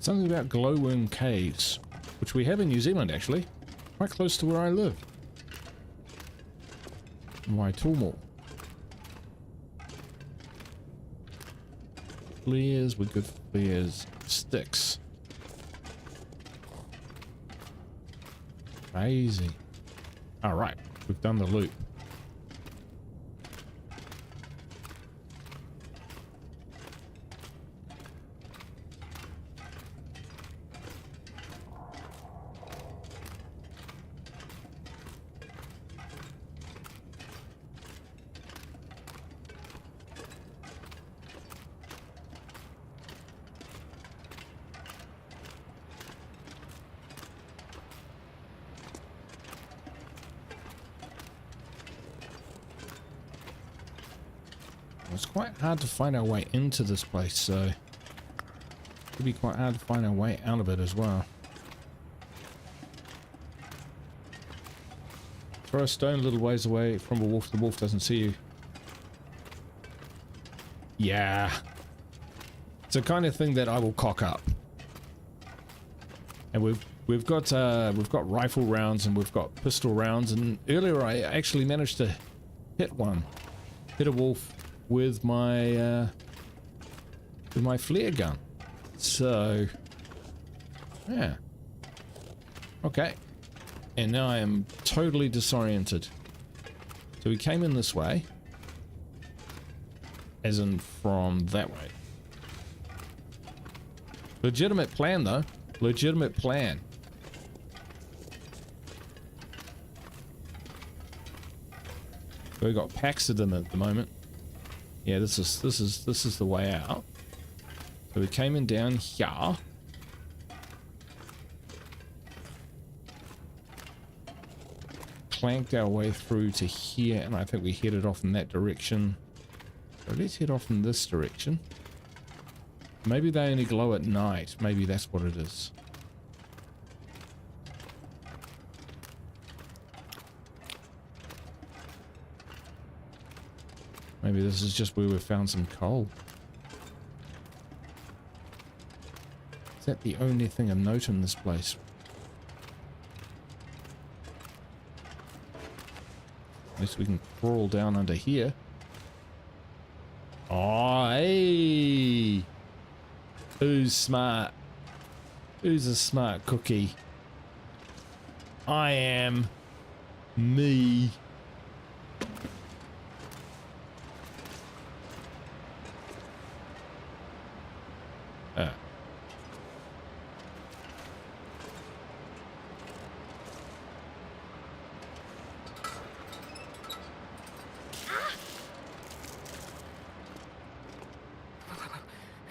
Something about glowworm caves, which we have in New Zealand actually, quite close to where I live. Waitomo. Flares, we're good for flares. Sticks. Crazy. Alright, we've done the loop. It's quite hard to find our way into this place, so it could be quite hard to find our way out of it as well. Throw a stone a little ways away from a wolf, the wolf doesn't see you. Yeah. It's the kind of thing that I will cock up. And we've got rifle rounds and we've got pistol rounds, and earlier I actually managed to hit a wolf with my flare gun. So yeah, okay, and now I am totally disoriented. So we came in this way, as in from that way. Legitimate plan though, legitimate plan. We got Paxton at the moment. Yeah, this is the way out. So we came in down here. Clanked our way through to here, and I think we headed off in that direction. So let's head off in this direction. Maybe they only glow at night. Maybe that's what it is. Maybe this is just where we found some coal. Is that the only thing of note in this place? At least we can crawl down under here. Oh, hey! Who's smart? Who's a smart cookie? I am. Me.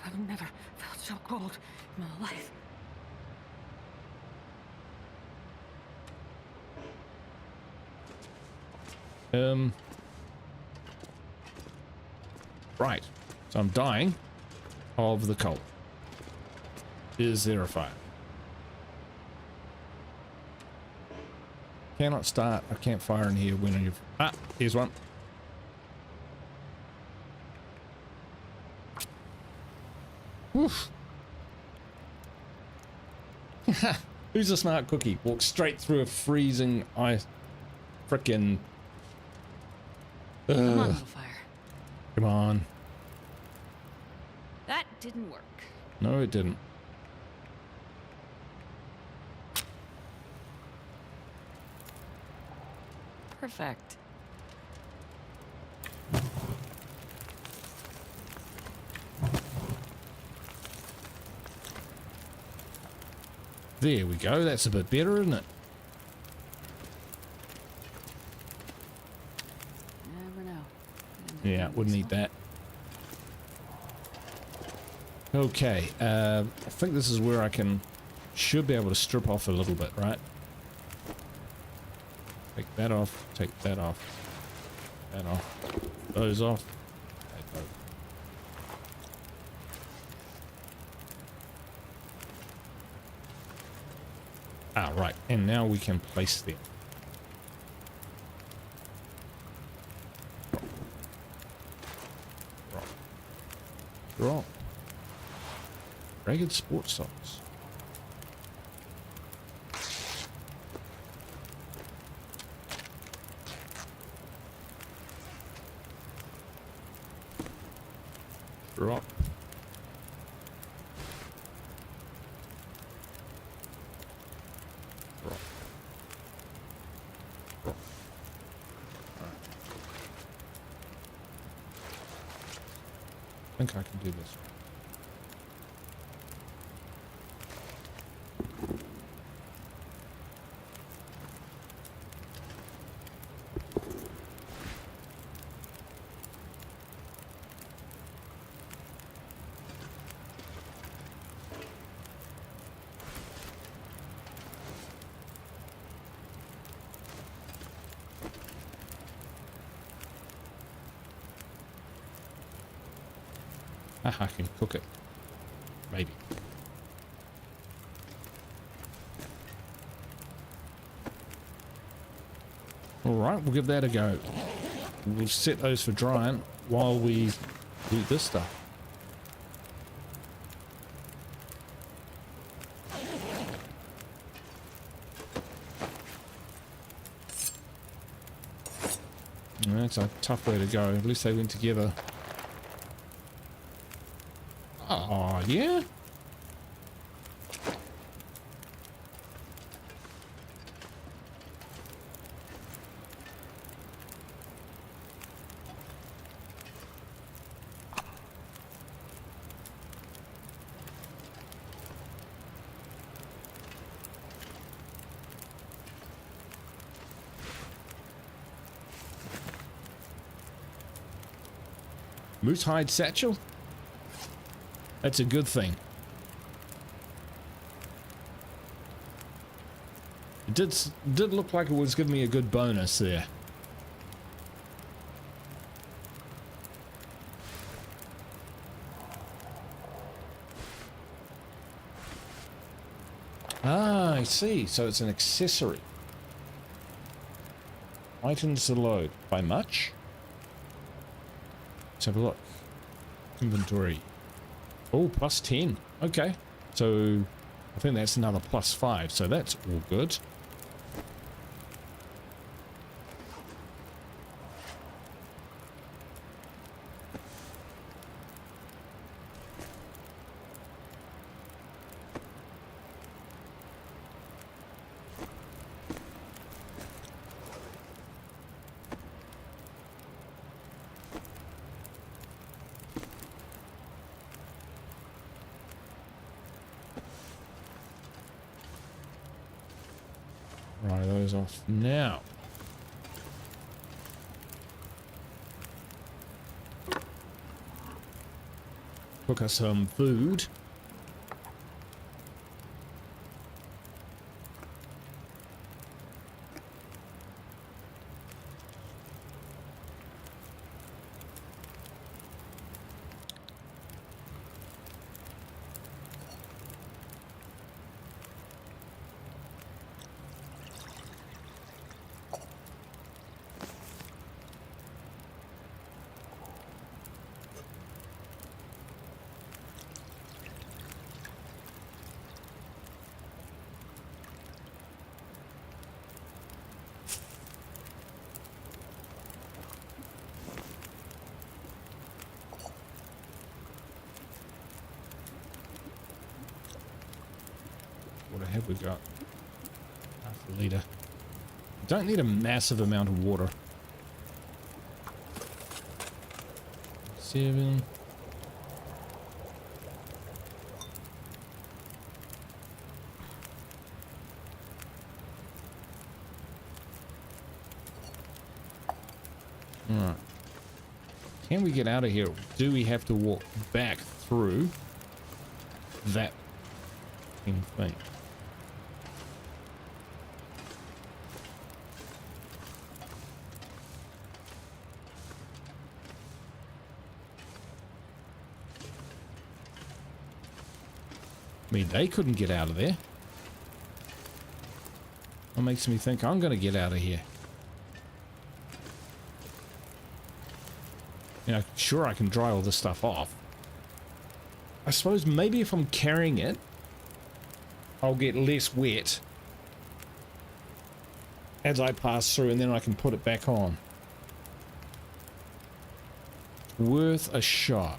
I've never felt so cold in my life. Right. So I'm dying of the cold. Is there a fire? Cannot start a campfire in here when you've... Ah, here's one. Oof. Who's a smart cookie? Walks straight through a freezing ice. Frickin'. Come on, little fire. Come on. That didn't work. No, it didn't. Perfect. There we go. That's a bit better, isn't it? Never know. Yeah, wouldn't eat that. Okay, I think this is where I should be able to strip off a little bit, right? Take that off, take that off. That off. Those off. That off. Ah, right. And now we can place them. Drop. Ragged sports socks. Drop. Drop. Drop. Right. I think I can do this. I can cook it. Maybe. Alright, we'll give that a go. We'll set those for drying while we do this stuff. That's a tough way to go. At least they went together. Oh, yeah? Moose hide satchel? That's a good thing. It did look like it was giving me a good bonus there. Ah, I see. So it's an accessory. Items to load. By much? Let's have a look. Inventory. Oh, plus 10. Okay. So I think that's another plus 5. So that's all good. Right, those off now. Cook us some food. What have we got? Half a litre. Don't need a massive amount of water. 7. Alright. Can we get out of here? Do we have to walk back through that thing? I mean, they couldn't get out of there. What makes me think I'm going to get out of here? You know, sure, I can dry all this stuff off. I suppose maybe if I'm carrying it, I'll get less wet as I pass through, and then I can put it back on. Worth a shot.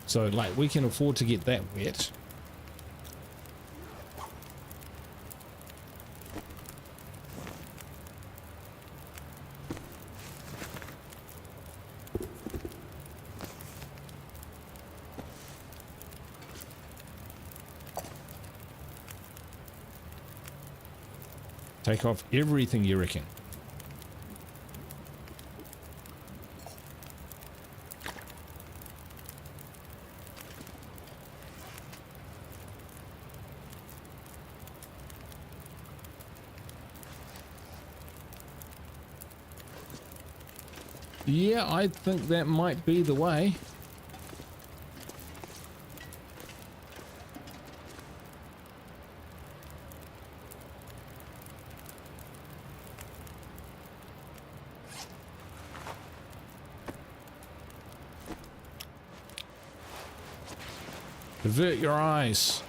So, like, we can afford to get that wet. Take off everything, you reckon? Yeah, I think that might be the way. Avert your eyes.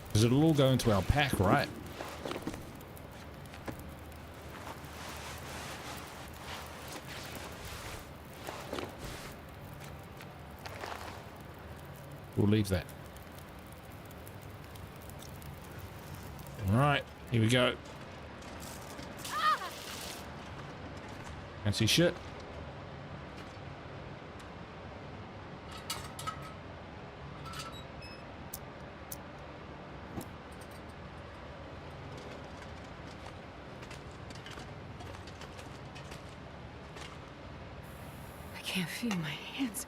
Because it'll all go into our pack, right? We'll leave that. Alright, here we go. Can't see shit. I can't feel my hands.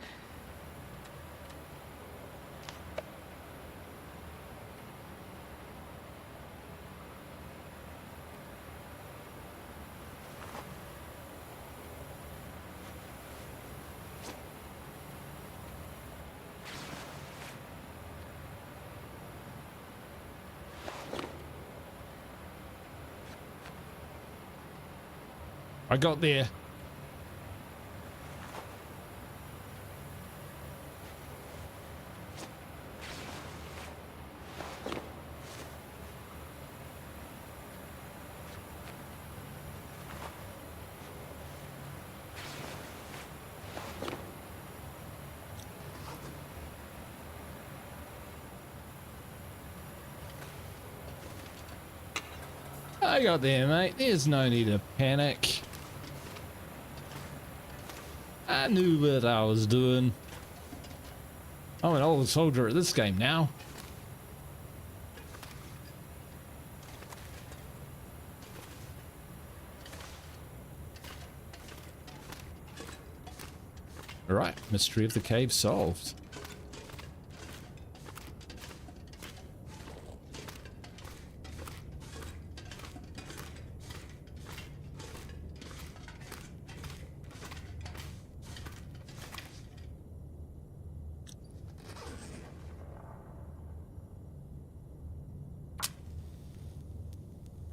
I got there. I got there, mate. There's no need to panic. I knew what I was doing. I'm an old soldier at this game now. Alright, mystery of the cave solved.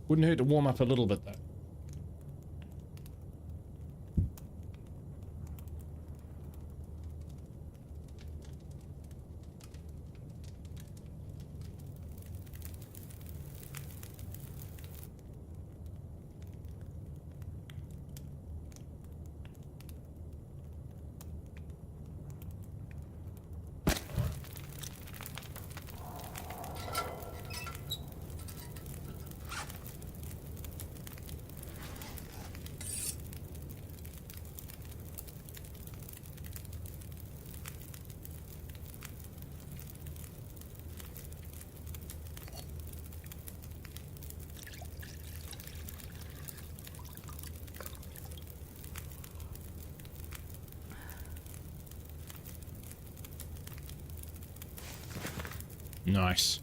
Wouldn't hurt to warm up a little bit though. Nice.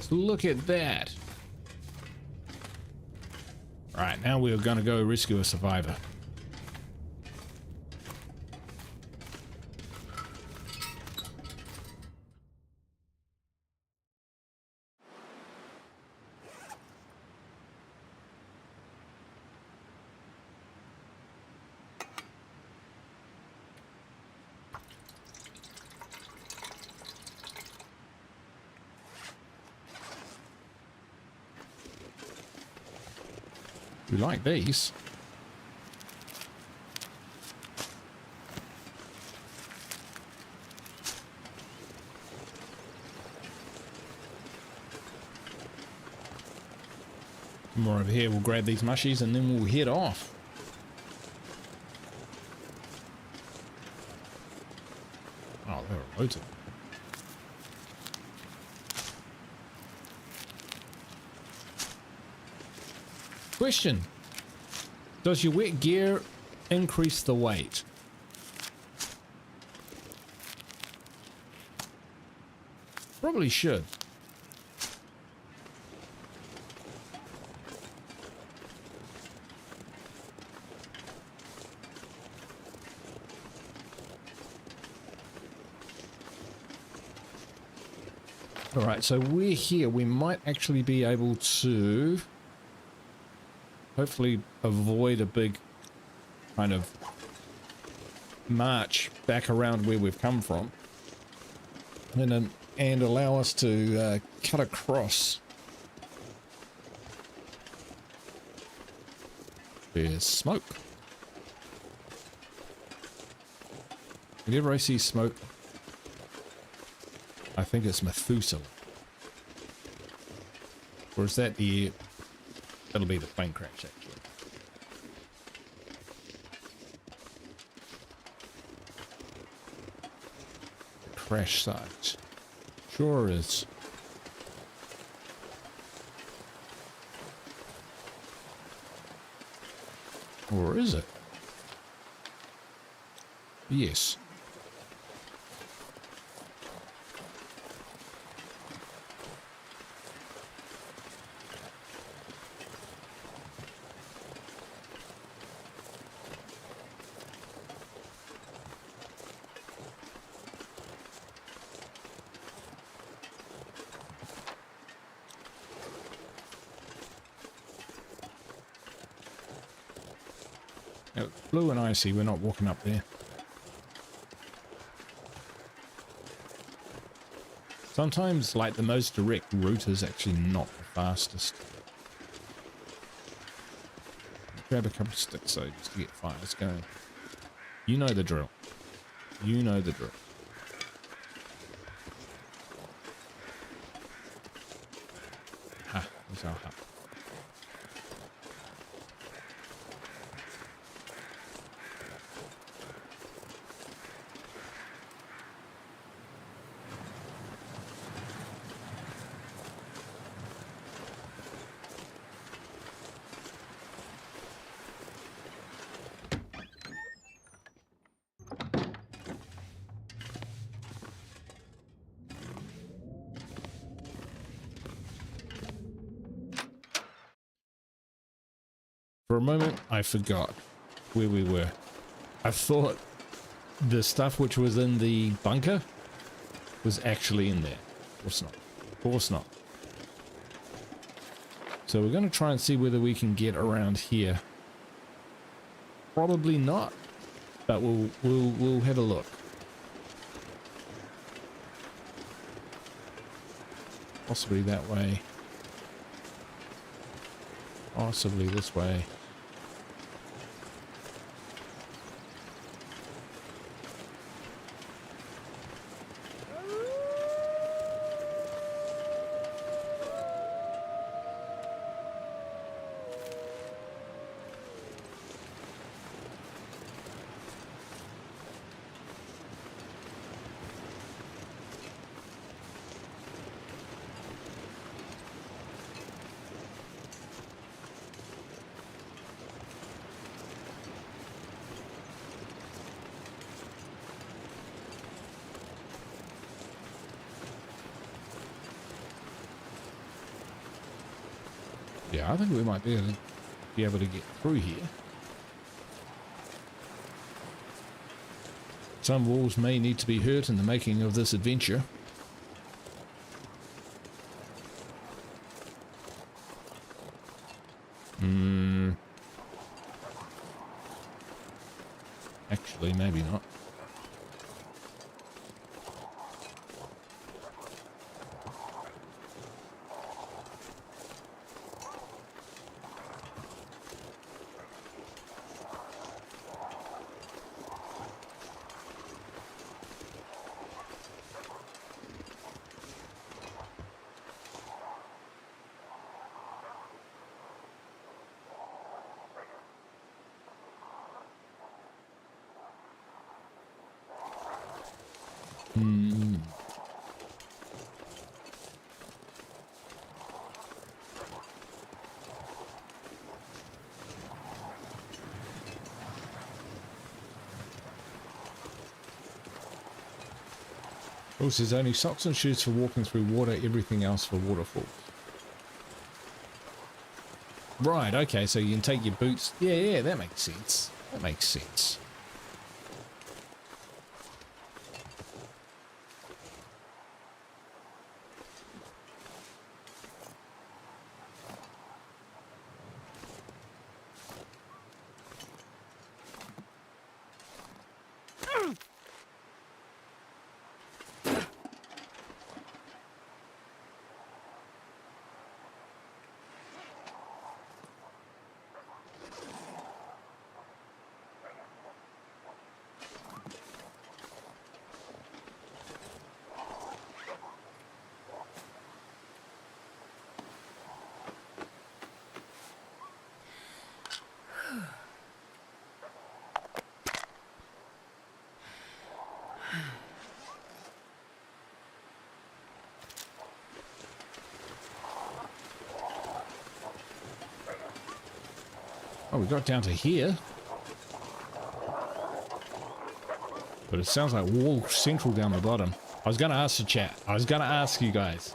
Look at that. Right, now we're gonna go rescue a survivor. We like these. More over here, we'll grab these mushies and then we'll head off. Oh, there are loads of them. Question. Does your wet gear increase the weight? Probably should. All right, so we're here. We might actually be able to hopefully avoid a big kind of march back around where we've come from, and allow us to cut across. There's smoke. Whenever I see smoke, I think it's Methuselah. Or is that the... That'll be the plane crash, actually. The crash site. Sure is. Or is it? Yes. No, blue and icy, we're not walking up there. Sometimes, like, the most direct route is actually not the fastest. Grab a couple of sticks, though, just to get fires going. You know the drill. You know the drill. Ha, there's our hut. For a moment, I forgot where we were. I thought the stuff which was in the bunker was actually in there. Of course not. Of course not. So we're going to try and see whether we can get around here. Probably not, but we'll have a look. Possibly that way. Possibly this way. Yeah, I think we might be able to get through here. Some walls may need to be hurt in the making of this adventure. Actually, maybe not. Also, there's only socks and shoes for walking through water, everything else for waterfalls. Right, okay, so you can take your boots. Yeah, that makes sense. That makes sense. Oh, we got down to here. But it sounds like wall central down the bottom. I was going to ask the chat. I was going to ask you guys.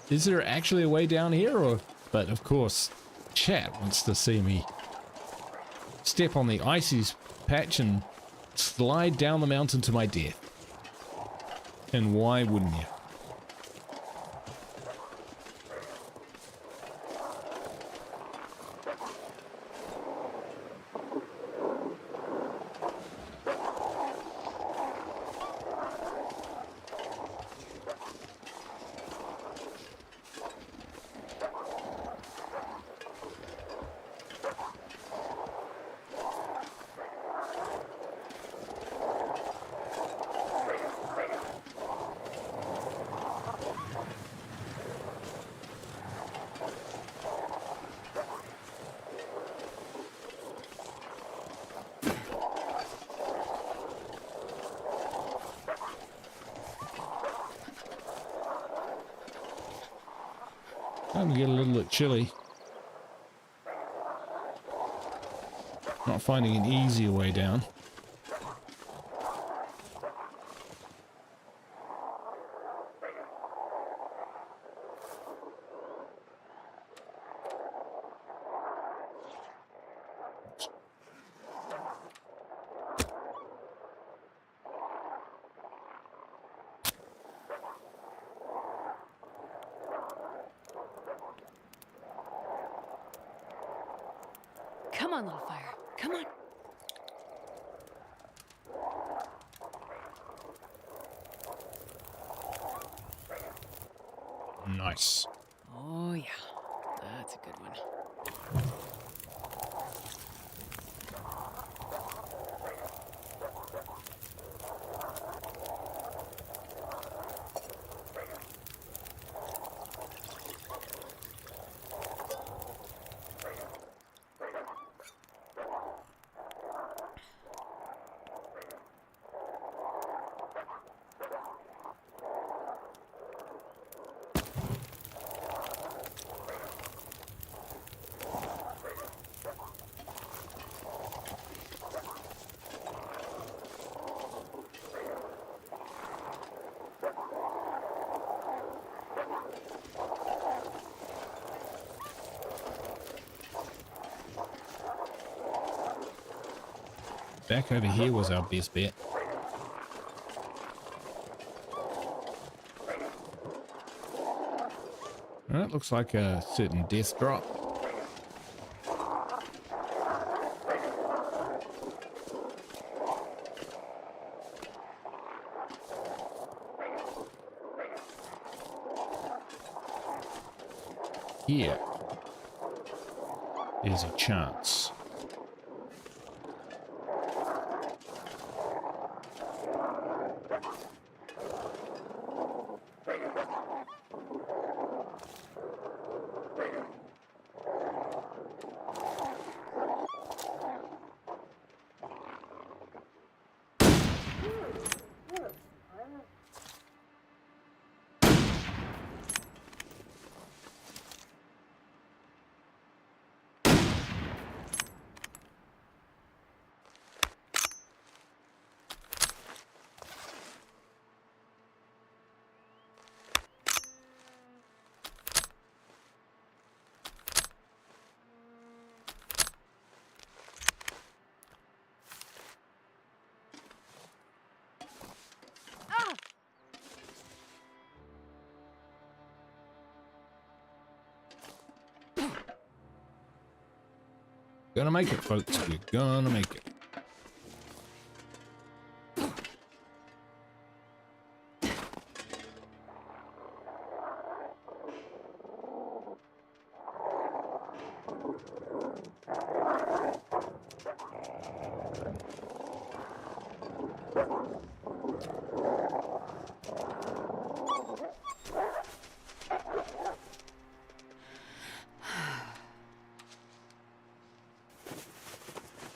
Is there actually a way down here? Or? But of course, chat wants to see me step on the icy patch and slide down the mountain to my death. And why wouldn't you? Starting to get a little bit chilly. Not finding an easier way down. Come on, little fire. Come on. Nice. Oh, yeah. That's a good one. Back over here was our best bet. That looks like a certain death drop. Here is a chance. Gonna make it, folks. You're gonna make it.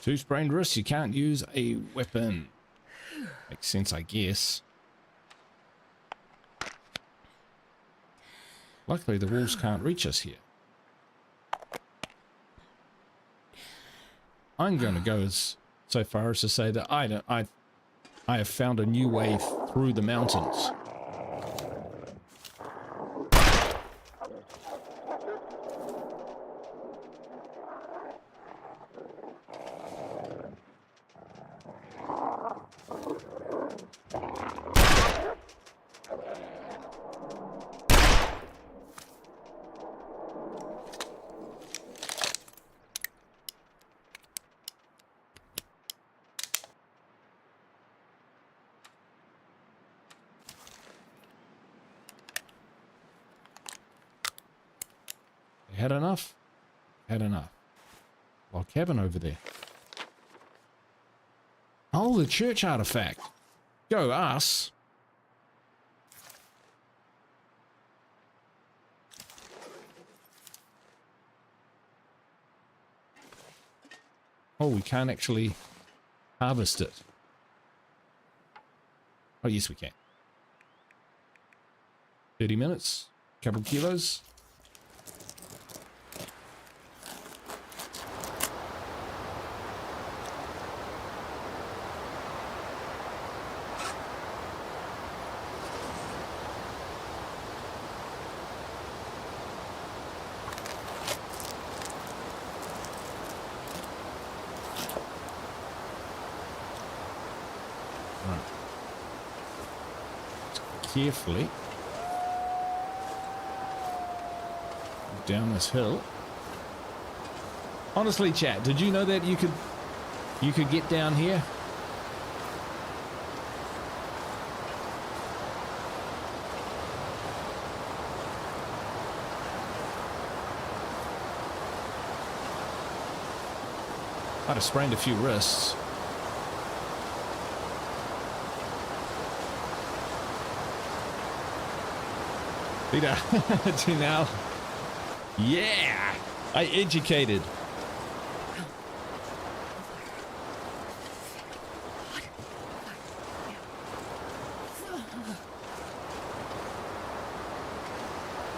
Two sprained wrists, you can't use a weapon. Makes sense, I guess. Luckily, the wolves can't reach us here. I'm going to go so far as to say that I have found a new way through the mountains. Had enough? Had enough. Log cabin over there. Oh, the church artifact. Go us. Oh, we can't actually harvest it. Oh, yes, we can. 30 minutes. Couple kilos. Carefully down this hill. Honestly, chat, did you know that you could get down here? I'd have sprained a few wrists. Peter, to now. Yeah, I educated.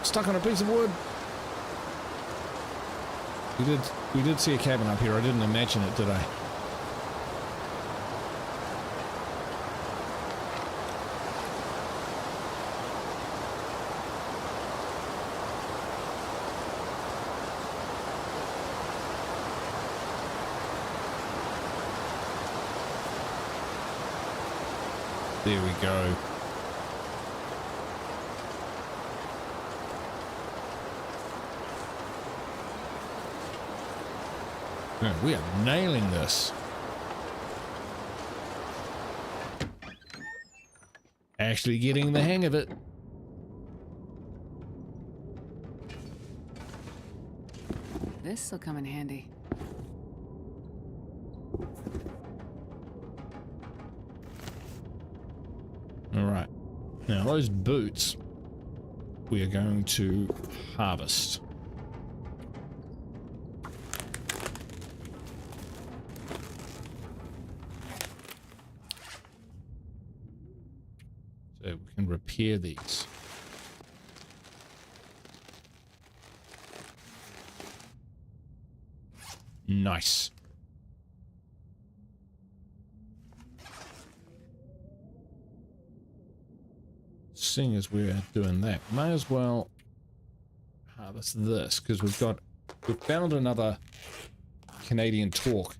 Stuck on a piece of wood. We did see a cabin up here. I didn't imagine it, did I? There we go. Man, we are nailing this. Actually getting the hang of it. This'll come in handy. All right. Now those boots we are going to harvest. So we can repair these. Nice. Seeing as we're doing that, may as well harvest this because we've found another Canadian torque.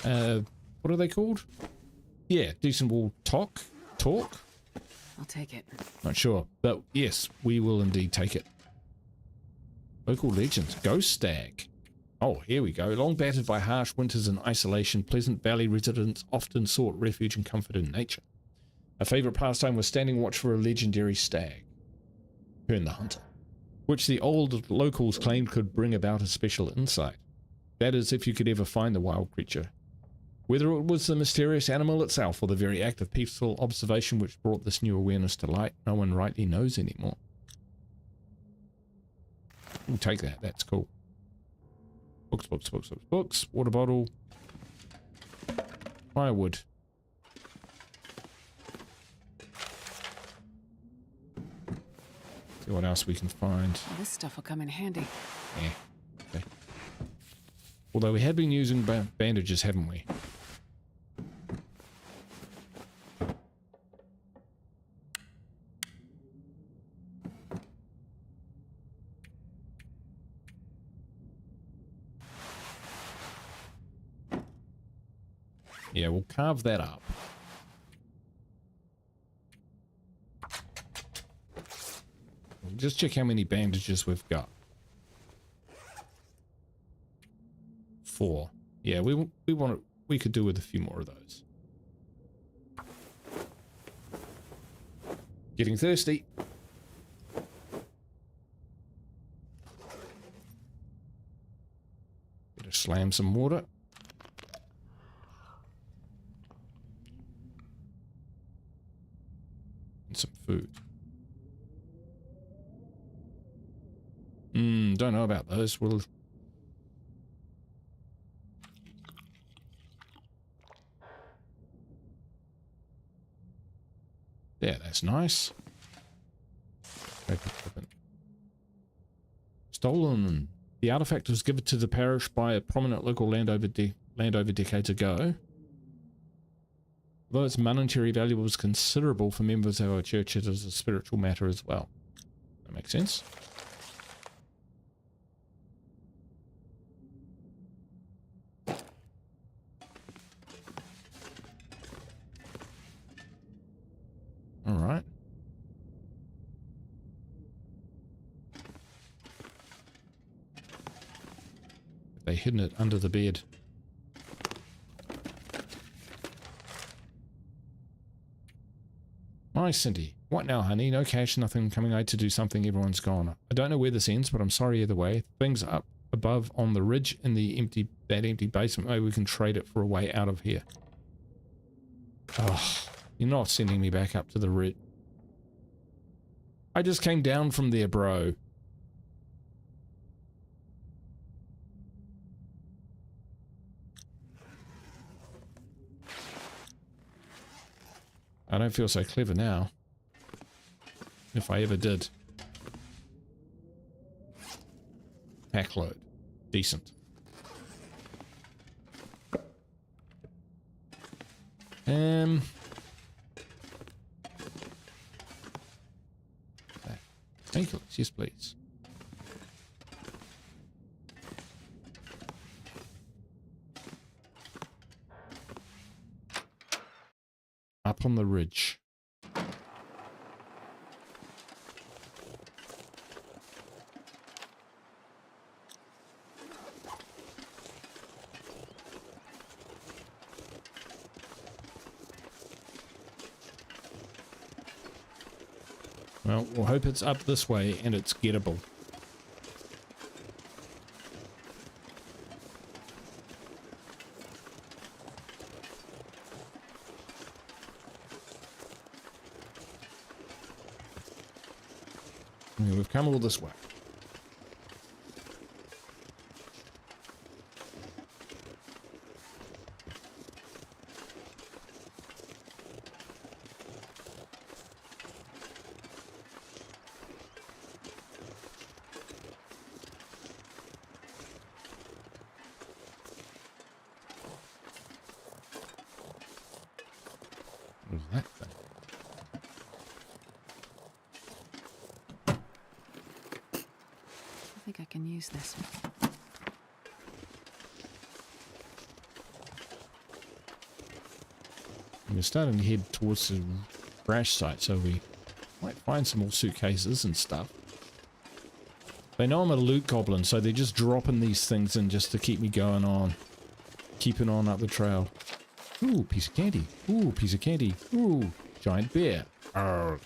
What are they called? Yeah, decent wool torque. I'll take it. Not sure, but yes, we will indeed take it. Local legends, Ghost Stag. Oh, here we go. Long battered by harsh winters and isolation, Pleasant Valley residents often sought refuge and comfort in nature. A favourite pastime was standing watch for a legendary stag, Hearn the Hunter, which the old locals claimed could bring about a special insight. That is, if you could ever find the wild creature. Whether it was the mysterious animal itself or the very act of peaceful observation which brought this new awareness to light, no one rightly knows anymore. We'll take that, that's cool. Books, water bottle, firewood. See what else we can find. Well, this stuff will come in handy. Yeah, okay. Although we have been using bandages, haven't we? Yeah, we'll carve that up. We'll just check how many bandages we've got. 4. Yeah, we could do with a few more of those. Getting thirsty. Better slam some water. And some food. Don't know about those. We'll... Yeah, that's nice. Stolen. The artifact was given to the parish by a prominent local landowner decades ago. Although its monetary value was considerable for members of our church, it is a spiritual matter as well. That makes sense. All right. They hidden it under the bed. Hi, Cindy. What now, honey? No cash, nothing coming out to do something. Everyone's gone. I don't know where this ends, but I'm sorry either way. Things up above on the ridge in the empty basement. Maybe we can trade it for a way out of here. Oh, you're not sending me back up to the ridge. I just came down from there, bro. I don't feel so clever now. If I ever did. Pack load. Decent. Thank you. Yes, please. up on the ridge. Well, we'll hope it's up this way and it's gettable. Yeah, we've come all this way. What was that thing? I think I can use this. We're starting to head towards the crash site, so we might find some more suitcases and stuff. They know I'm a loot goblin, so they're just dropping these things in just to keep me going on. Keeping on up the trail. Ooh, piece of candy. Ooh, piece of candy. Ooh, giant bear. Arrgh.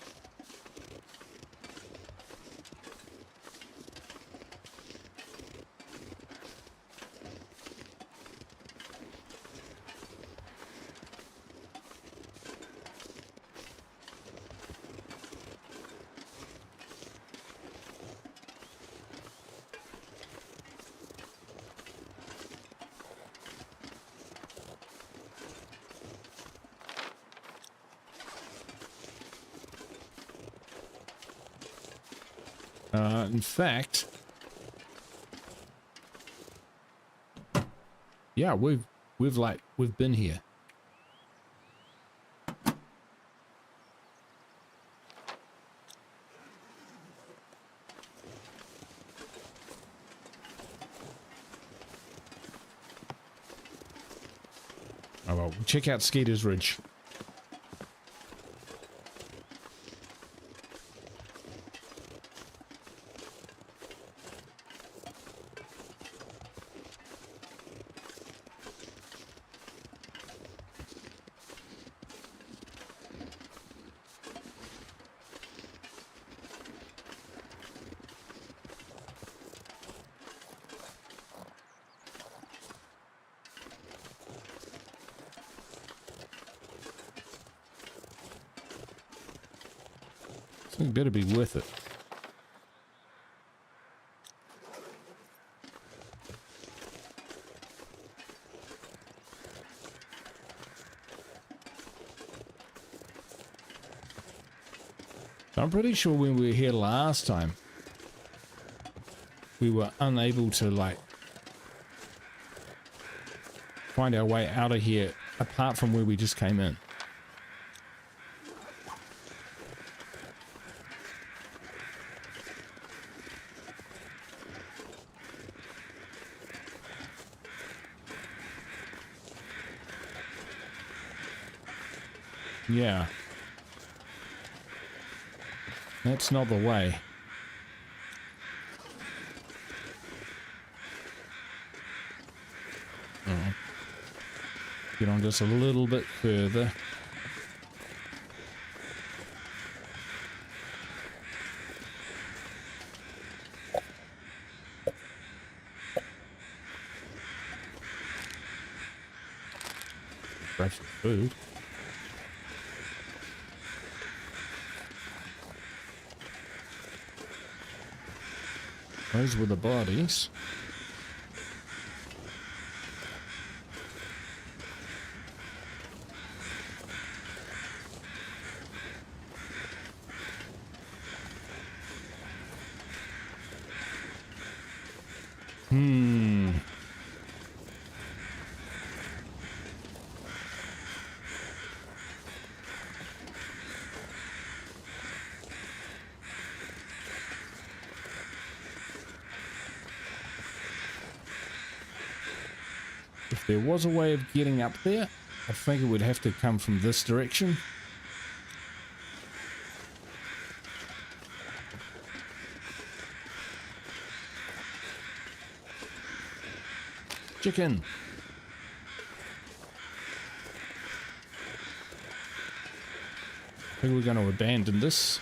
In fact, yeah, we've been here. Oh well, check out Skeeter's Ridge. Something better be worth it. I'm pretty sure when we were here last time, we were unable to, like, find our way out of here apart from where we just came in. Yeah. That's not the way. Get on just a little bit further. Grab some food. Those were the bodies. If there was a way of getting up there, I think it would have to come from this direction. Chicken. I think we're going to abandon this.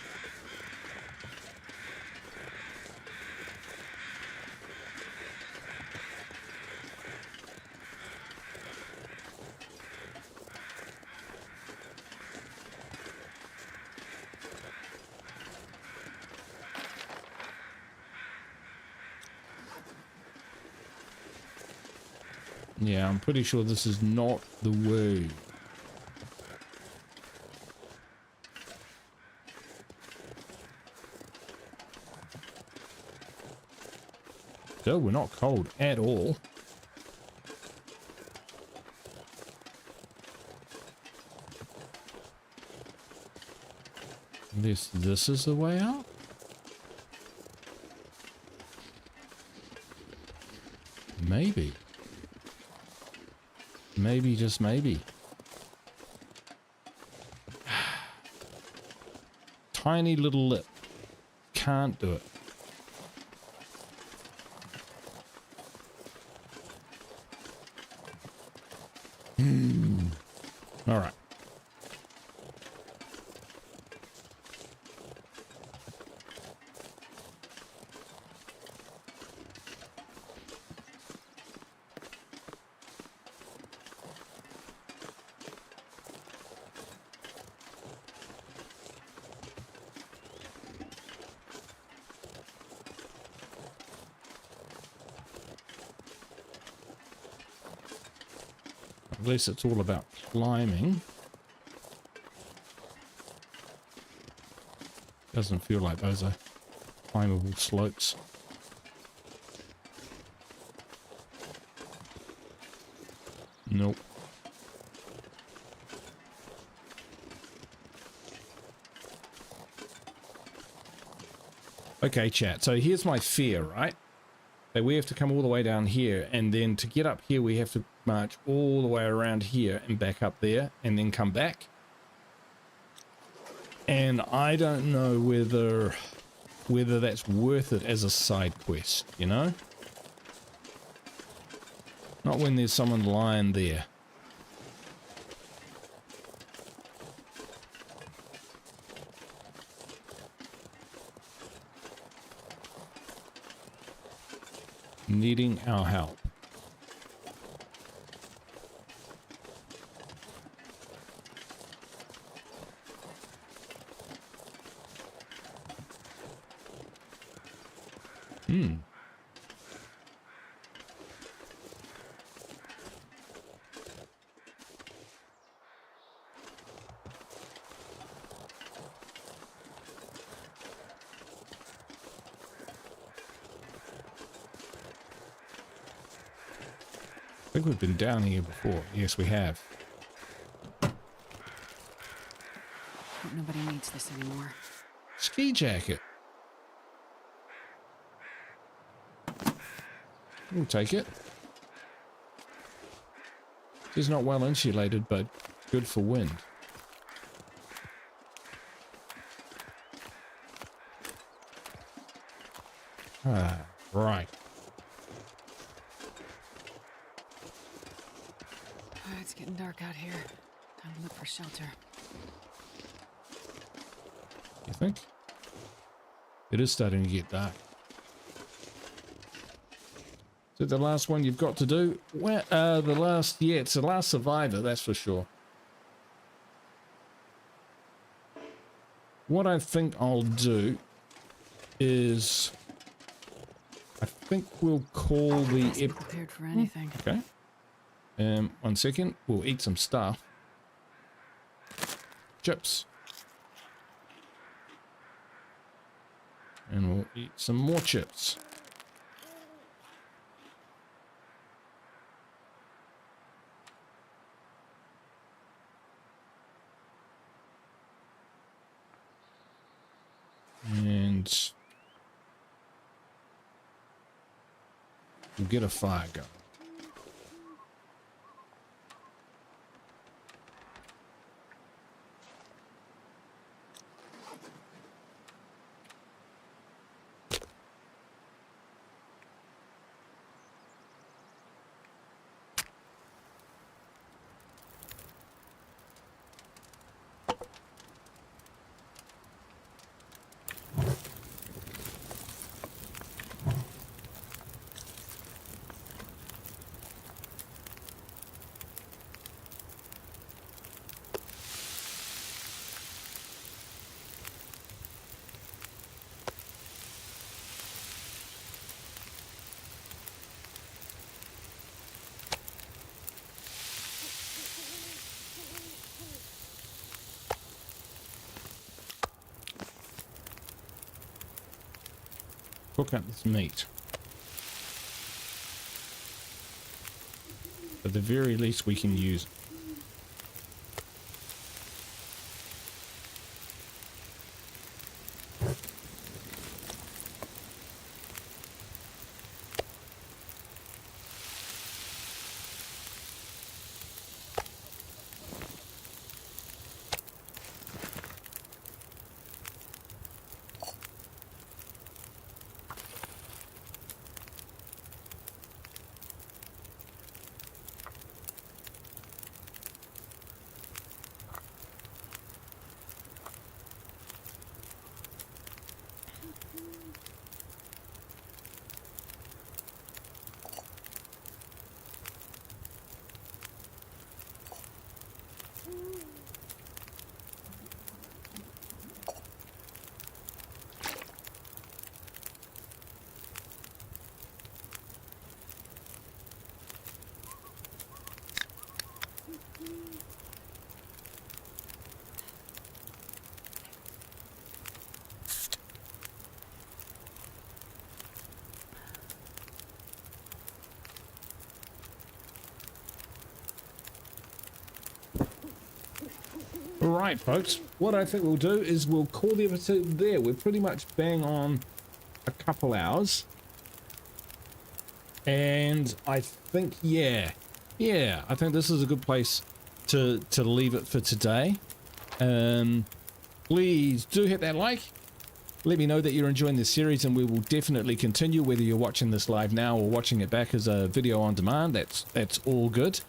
Yeah, I'm pretty sure this is not the way. So we're not cold at all. This is the way out? Maybe. Maybe, just maybe. Tiny little lip. Can't do it. All right. At least it's all about climbing. Doesn't feel like those are climbable slopes. Nope. Okay, chat. So here's my fear, right? That we have to come all the way down here, and then to get up here, we have to march all the way around here and back up there, and then come back. And I don't know whether that's worth it as a side quest, you know? Not when there's someone lying there. Needing our help. I think we've been down here before. Yes, we have. Hope nobody needs this anymore. Ski jacket. We'll take it. It's not well insulated, but good for wind. Ah, right. It's getting dark out here. Time to look for shelter. You think? It is starting to get dark. Is it the last one you've got to do? Well, it's the last survivor, that's for sure. What I think I'll do is, I think we'll call the Be prepared for anything. Okay. 1 second. We'll eat some stuff. Chips. And we'll eat some more chips. And we'll get a fire going. cook up this meat. At the very least, we can use it. Alright folks, what I think we'll do is we'll call the episode there. We're pretty much bang on a couple hours. And I think, yeah, I think this is a good place to leave it for today. Please do hit that like. Let me know that you're enjoying this series, and we will definitely continue, whether you're watching this live now or watching it back as a video on demand. That's all good.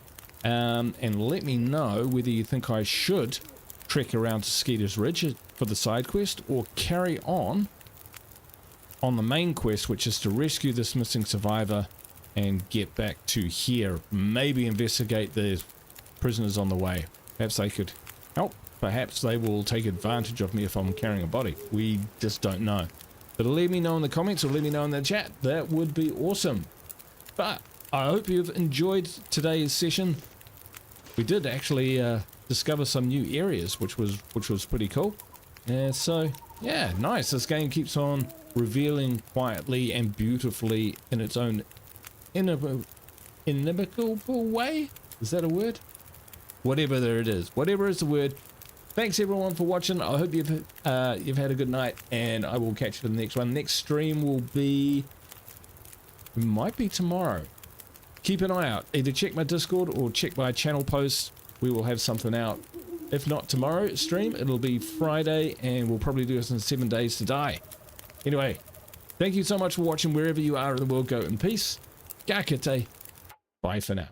And let me know whether you think I should trek around to Skeeter's Ridge for the side quest, or carry on the main quest, which is to rescue this missing survivor and get back to here. Maybe investigate the prisoners on the way. Perhaps they could help. Perhaps they will take advantage of me if I'm carrying a body. We just don't know. But let me know in the comments, or let me know in the chat. That would be awesome. But I hope you've enjoyed today's session. We did actually discover some new areas, which was pretty cool. So yeah, nice. This game keeps on revealing quietly and beautifully in its own inimitable way. Is that a word? Whatever it is, whatever is the word. Thanks everyone for watching. I hope you've had a good night, and I will catch you in the next one. Next stream will be, it might be tomorrow. Keep an eye out. Either check my Discord or check my channel posts. We will have something out. If not tomorrow stream, it'll be Friday, and we'll probably do this in 7 days to die. Anyway, thank you so much for watching. Wherever you are in the world, go in peace. Ka kite. Bye for now.